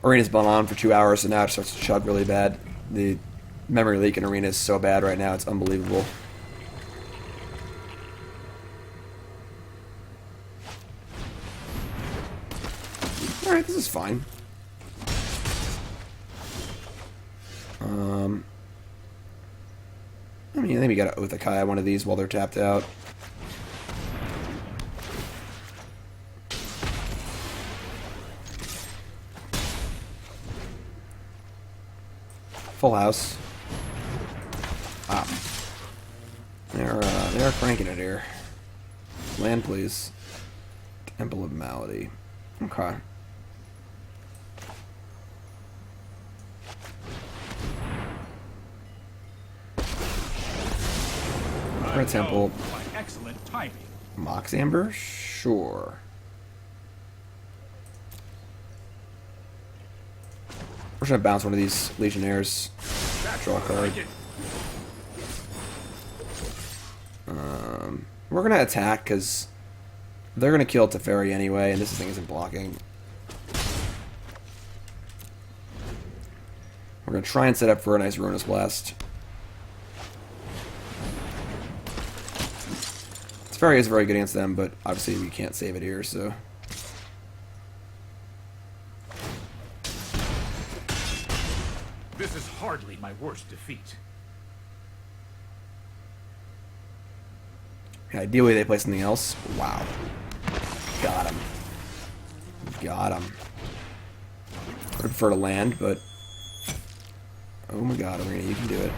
Arena's been on for 2 hours, so now it starts to chug really bad. The memory leak in Arena is so bad right now, it's unbelievable. Alright, this is fine. I mean, I think we got to Fblthp one of these while they're tapped out. Full house. Ah. They're cranking it here. Land, please. Temple of Malady. Okay. For a temple. Excellent timing. Mox Amber? Sure. We're just gonna bounce one of these Legionnaires. Draw a card. We're gonna attack because they're gonna kill Teferi anyway, and this thing isn't blocking. We're gonna try and set up for a nice Ruinous Blast. Teferi is very good against them, but obviously we can't save it here, so. This is hardly my worst defeat. Ideally they play something else. Wow. Got him. Got him. I prefer to land, but... Oh my god, Arena, you can do it.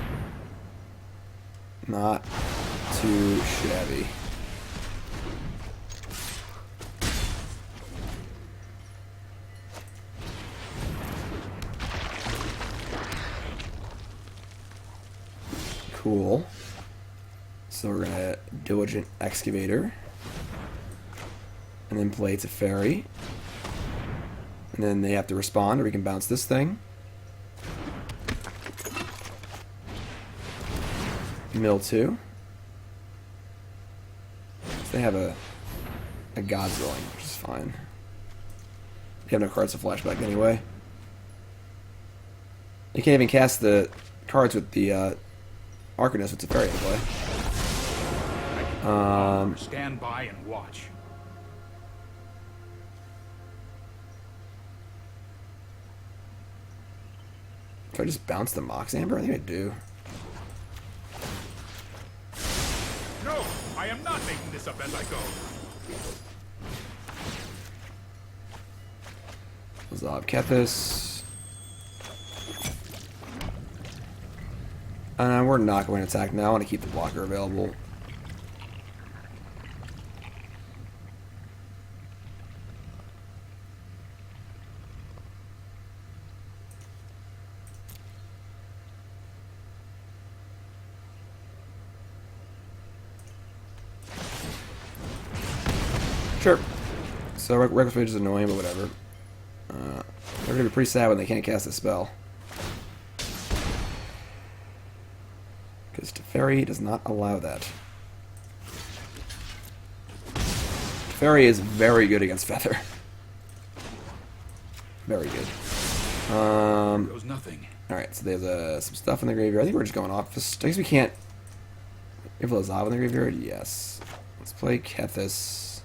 Not too shabby. Cool. So we're gonna Diligent Excavator. And then play Teferi. And then they have to respond, or we can bounce this thing. Mill 2. So they have a God's Willing, which is fine. They have no cards to flashback anyway. You can't even cast the cards with the Arcanist with Teferi to play. Stand by and watch. Do I just bounce the Mox Amber? I think I do. No, I am not making this up as I go. Lazav Kethis. We're not going to attack now. I want to keep the blocker available. Sure. So Reckless Rage is annoying, but whatever. They're gonna be pretty sad when they can't cast a spell. Because Teferi does not allow that. Teferi is very good against Feather. Very good. Goes nothing. Alright, so there's some stuff in the graveyard. I think we're just going off. I guess we can't. We have Lazav in the graveyard? Yes. Let's play Kethis.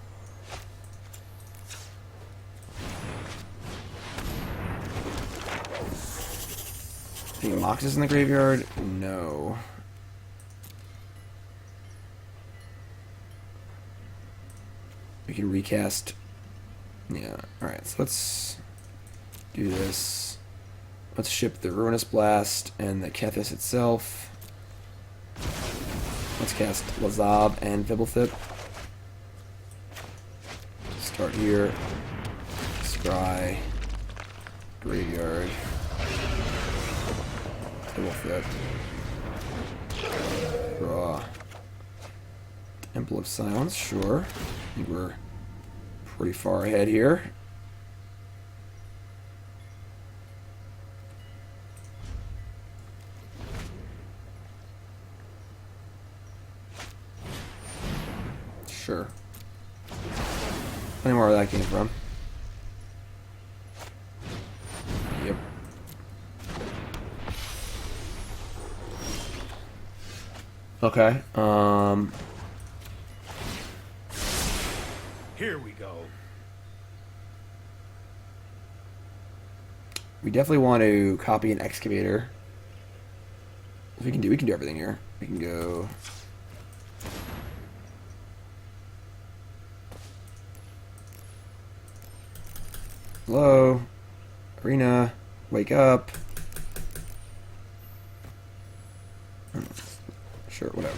I think Mox is in the graveyard? No. We can recast. Yeah, alright, so let's do this. Let's ship the Ruinous Blast and the Kethis itself. Let's cast Lazav and Fblthp. Start here. Scry. Graveyard. Fblthp. Draw. Temple of Silence, sure. I think we're pretty far ahead here. Sure. Any more where that came from? Yep. Okay. Here we go. We definitely want to copy an excavator. We can do everything here. We can go. Hello, Arena, wake up. Sure, whatever.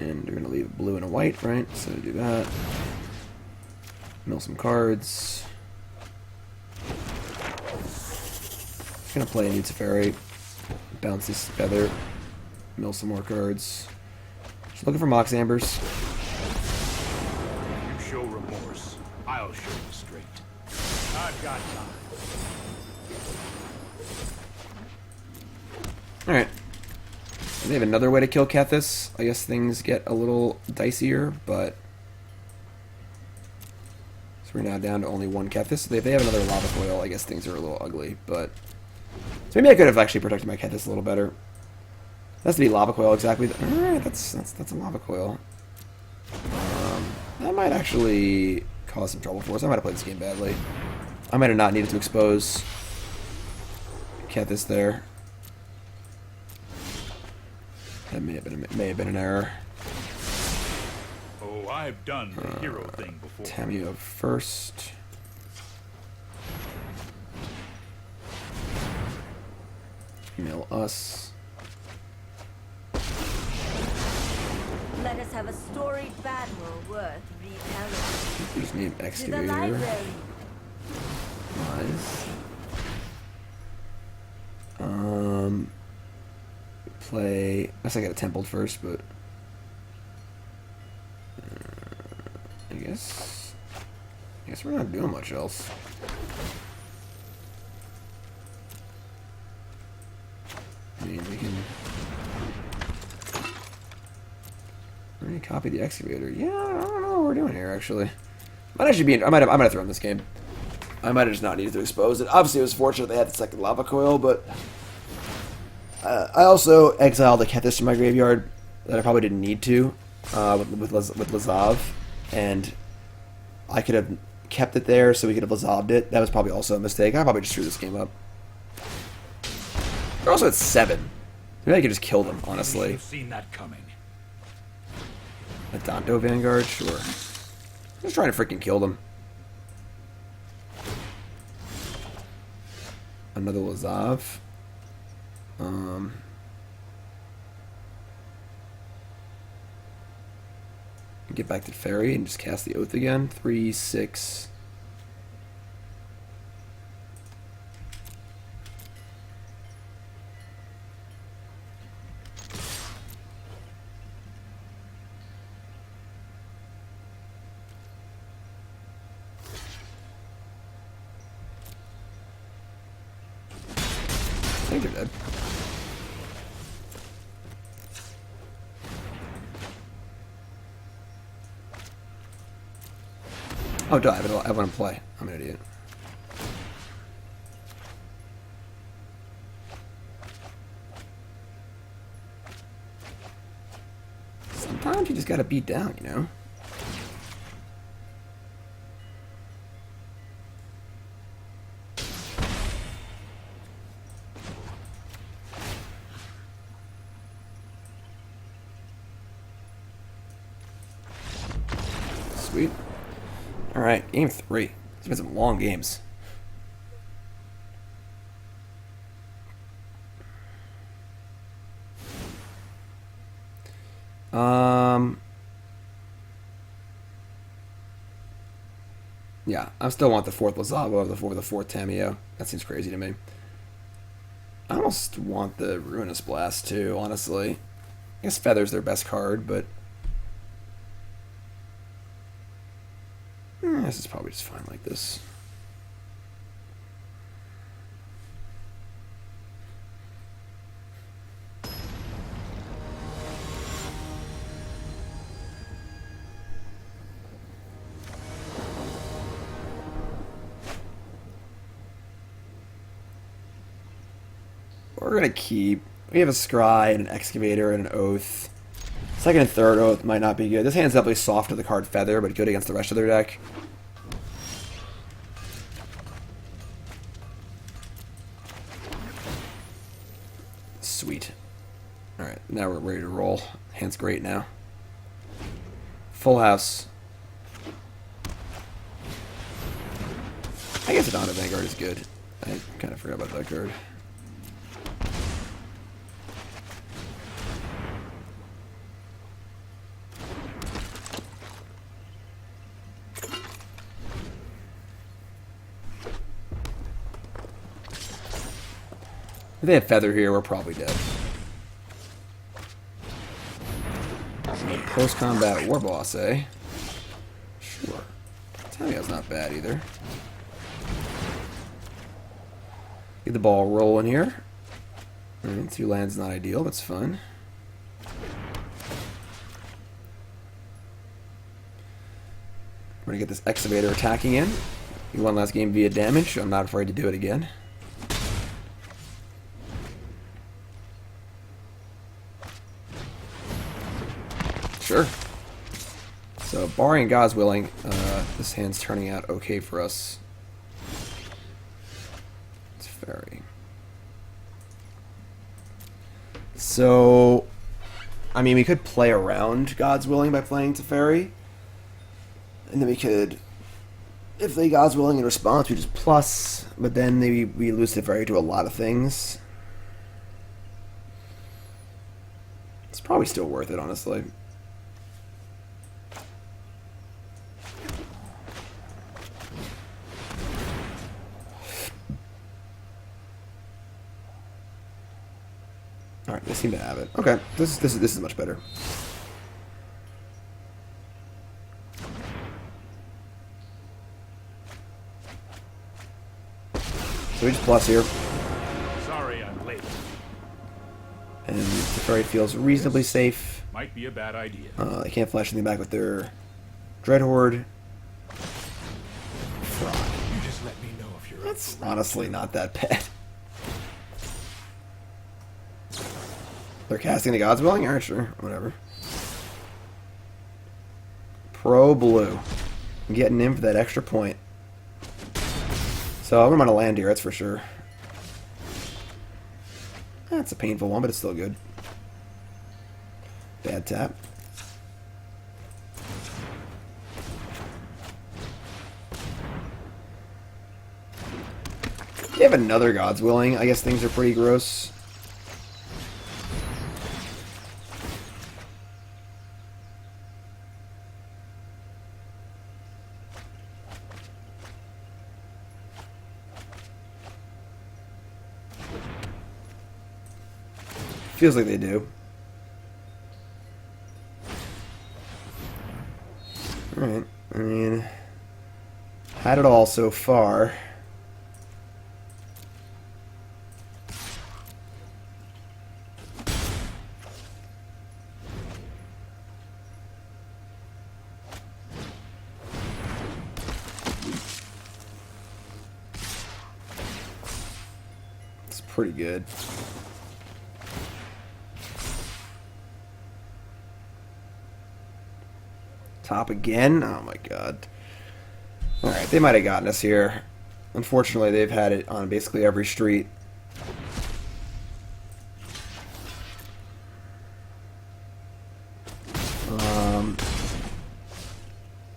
And we're going to leave blue and a white, right? So do that. Mill some cards. Just going to play a new Teferi. Bounce this feather. Mill some more cards. Just looking for Mox Ambers. You show remorse. I'll show you straight. I've got time. Alright. They have another way to kill Kethis. I guess things get a little dicier, but... So we're now down to only one Kethis. If they have another Lava Coil, I guess things are a little ugly, but... So maybe I could have actually protected my Kethis a little better. It has to be Lava Coil exactly. Alright, that's a Lava Coil. That might actually cause some trouble for us. I might have played this game badly. I might have not needed to expose Kethis there. That may have been an error. Oh, I've done the hero thing before. Tamiyo first. Mill us. Let us have a storied battle worth retelling. We just need To the Excavator. library. Nice. Play. I guess I got a Templed first, but I guess we're not doing much else. I mean, we can. We're gonna copy the Excavator. Yeah, I don't know what we're doing here actually. Might actually be. I might have thrown this game. I might have just not needed to expose it. Obviously, it was fortunate they had the second lava coil, but I also exiled a Kethis to my graveyard that I probably didn't need to with Lazav, and I could have kept it there so we could have Lazaved it. That was probably also a mistake. I probably just threw this game up. They're also at 7. Maybe I could just kill them, honestly. You've seen that coming. A Danto Vanguard? Sure. Just trying to freaking kill them. Another Lazav. Get back to Teferi and just cast the Oath again. 3, 6. I think they're dead. Oh, duh, I want to play. I'm an idiot. Sometimes you just gotta beat down, you know? Sweet. Alright, game 3. It's been some long games. Yeah, I still want the 4th Lazav over the 4th Tamiyo. That seems crazy to me. I almost want the Ruinous Blast too, honestly. I guess Feather's their best card, but this is probably just fine like this. We're gonna keep. We have a Scry and an Excavator and an Oath. Second and third Oath might not be good. This hand's definitely soft to the card Feather, but good against the rest of their deck. Sweet. Alright, now we're ready to roll. Hand's great now. Full house. I guess a Donda Vanguard is good. I kind of forgot about that card. If they have Feather here, we're probably dead. Close combat war boss, eh? Sure. Tamiyo's not bad either. Get the ball rolling here. 2 lands not ideal, that's fun. We're gonna get this Excavator attacking in. We won last game via damage. I'm not afraid to do it again. Sure. So, barring God's willing, this hand's turning out okay for us. It's Teferi. So, I mean, we could play around God's willing by playing Teferi. And then we could, if they God's willing in response, we just plus, but then maybe we lose Teferi to a lot of things. It's probably still worth it, honestly. Alright, they seem to have it. Okay, this is much better. So we just plus here. Sorry I'm late. And Teferi feels reasonably safe. Might be a bad idea. They can't flash anything back with their Dread Horde. You just let me know if you're That's honestly not that bad. They're casting the God's Willing? Alright, sure. Whatever. Pro Blue. Getting in for that extra point. So I'm going to land here, that's for sure. That's a painful one, but it's still good. Bad tap. You have another God's Willing. I guess things are pretty gross. Feels like they do. Alright, I mean, had it all so far. It's pretty good. Top again? Oh my god. Alright, they might have gotten us here. Unfortunately, they've had it on basically every street.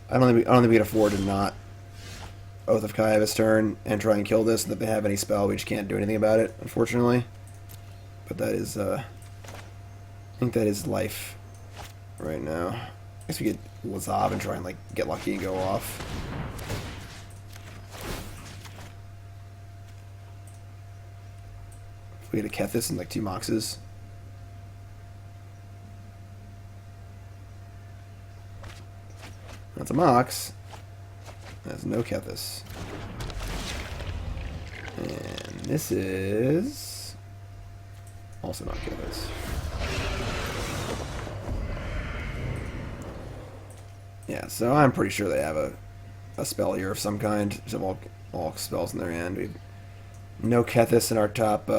I don't think we can afford to not Oath of Kai this turn and try and kill this. And if they have any spell, we just can't do anything about it, unfortunately. But that is, I think that is life right now. I guess we get Lazav and try and like get lucky and go off. We get a Kethis and like 2 Moxes. That's a Mox. That's no Kethis. And this is also not Kethis. Yeah, so I'm pretty sure they have a spell here of some kind. Just have all spells in their hand. We have no Kethis in our top,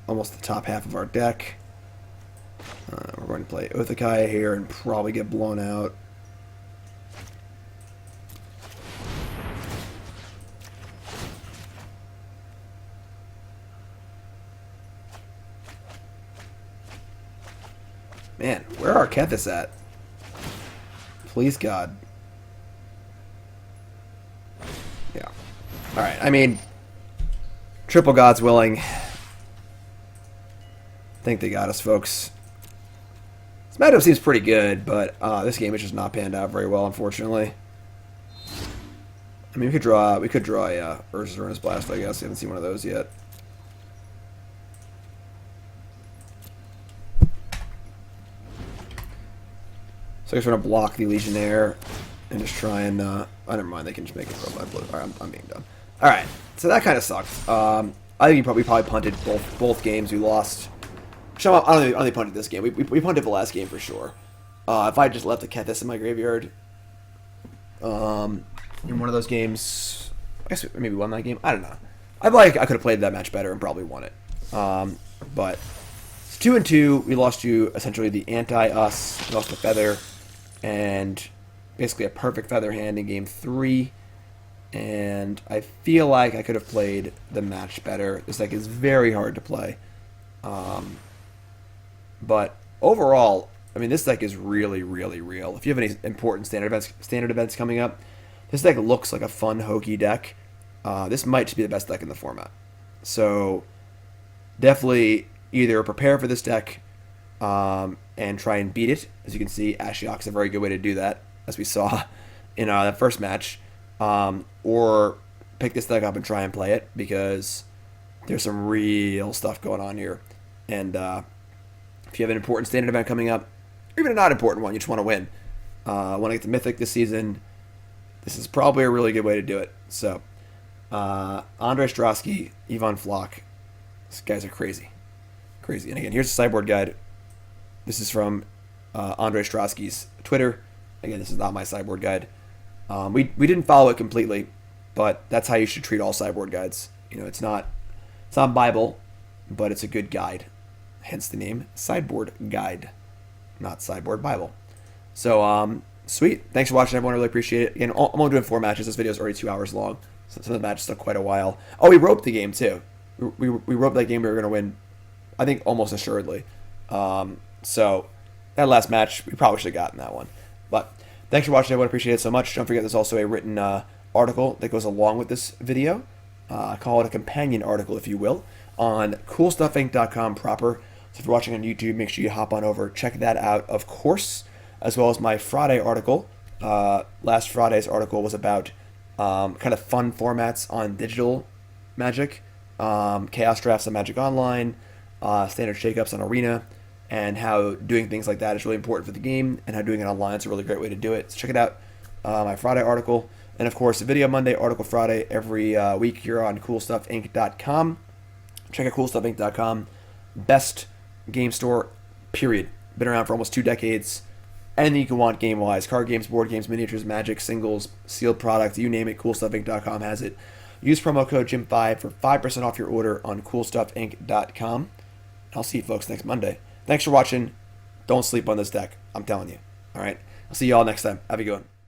almost the top half of our deck. We're going to play Oath of Kai here and probably get blown out. Man, where are Kethis at? Please, God. Yeah. Alright, I mean, triple God's Willing. I think they got us, folks. This matchup seems pretty good, but this game is just not panned out very well, unfortunately. I mean, we could draw a Urza's Ruinous Blast, I guess. I haven't seen one of those yet. So I guess we're going to block the Legionnaire and just try and, oh, never mind, they can just make it pro by blue. Alright, I'm being done. Alright, so that kind of sucked. I think we probably punted both games. We lost. I don't think punted this game. We punted the last game for sure. If I just left the Kethis in my graveyard in one of those games, I guess maybe won that game. I don't know. I could have played that match better and probably won it. But it's 2-2. We lost to essentially the anti-us. We lost a Feather. And basically a perfect Feather hand in game 3. And I feel like I could have played the match better. This deck is very hard to play. But overall, I mean, this deck is really, really real. If you have any important standard events coming up, this deck looks like a fun, hokey deck. This might just be the best deck in the format. So definitely either prepare for this deck and try and beat it. As you can see, Ashiok's a very good way to do that, as we saw in that first match. Or pick this deck up and try and play it, because there's some real stuff going on here. And if you have an important standard event coming up, or even a not important one, you just want to win. Want to get to Mythic this season, this is probably a really good way to do it. So, Andre Strosky, Yvonne Flock, these guys are crazy. Crazy. And again, here's the sideboard guide. This is from Andre Strosky's Twitter. Again, this is not my sideboard guide. We didn't follow it completely, but that's how you should treat all sideboard guides. You know, it's not Bible, but it's a good guide. Hence the name Sideboard Guide, not Sideboard Bible. So, sweet. Thanks for watching, everyone. I really appreciate it. Again, I'm only doing 4 matches. This video is already 2 hours long. So some of the matches took quite a while. Oh, we roped the game, too. We roped that game we were going to win, I think, almost assuredly. So, that last match, we probably should have gotten that one. But thanks for watching, everyone. Appreciate it so much. Don't forget, there's also a written article that goes along with this video. Call it a companion article, if you will, on CoolStuffInc.com proper. So if you're watching on YouTube, make sure you hop on over, check that out, of course, as well as my Friday article. Last Friday's article was about kind of fun formats on digital Magic, chaos drafts on Magic Online, standard shakeups on Arena, and how doing things like that is really important for the game, and how doing it online is a really great way to do it. So check it out, my Friday article. And of course, Video Monday, Article Friday, every week here on CoolStuffInc.com. Check out CoolStuffInc.com. Best game store, period. Been around for almost 2 decades. Anything you can want game-wise. Card games, board games, miniatures, Magic, singles, sealed products, you name it, CoolStuffInc.com has it. Use promo code JIM5 for 5% off your order on CoolStuffInc.com. I'll see you folks next Monday. Thanks for watching. Don't sleep on this deck. I'm telling you. All right? I'll see you all next time. Have a good one.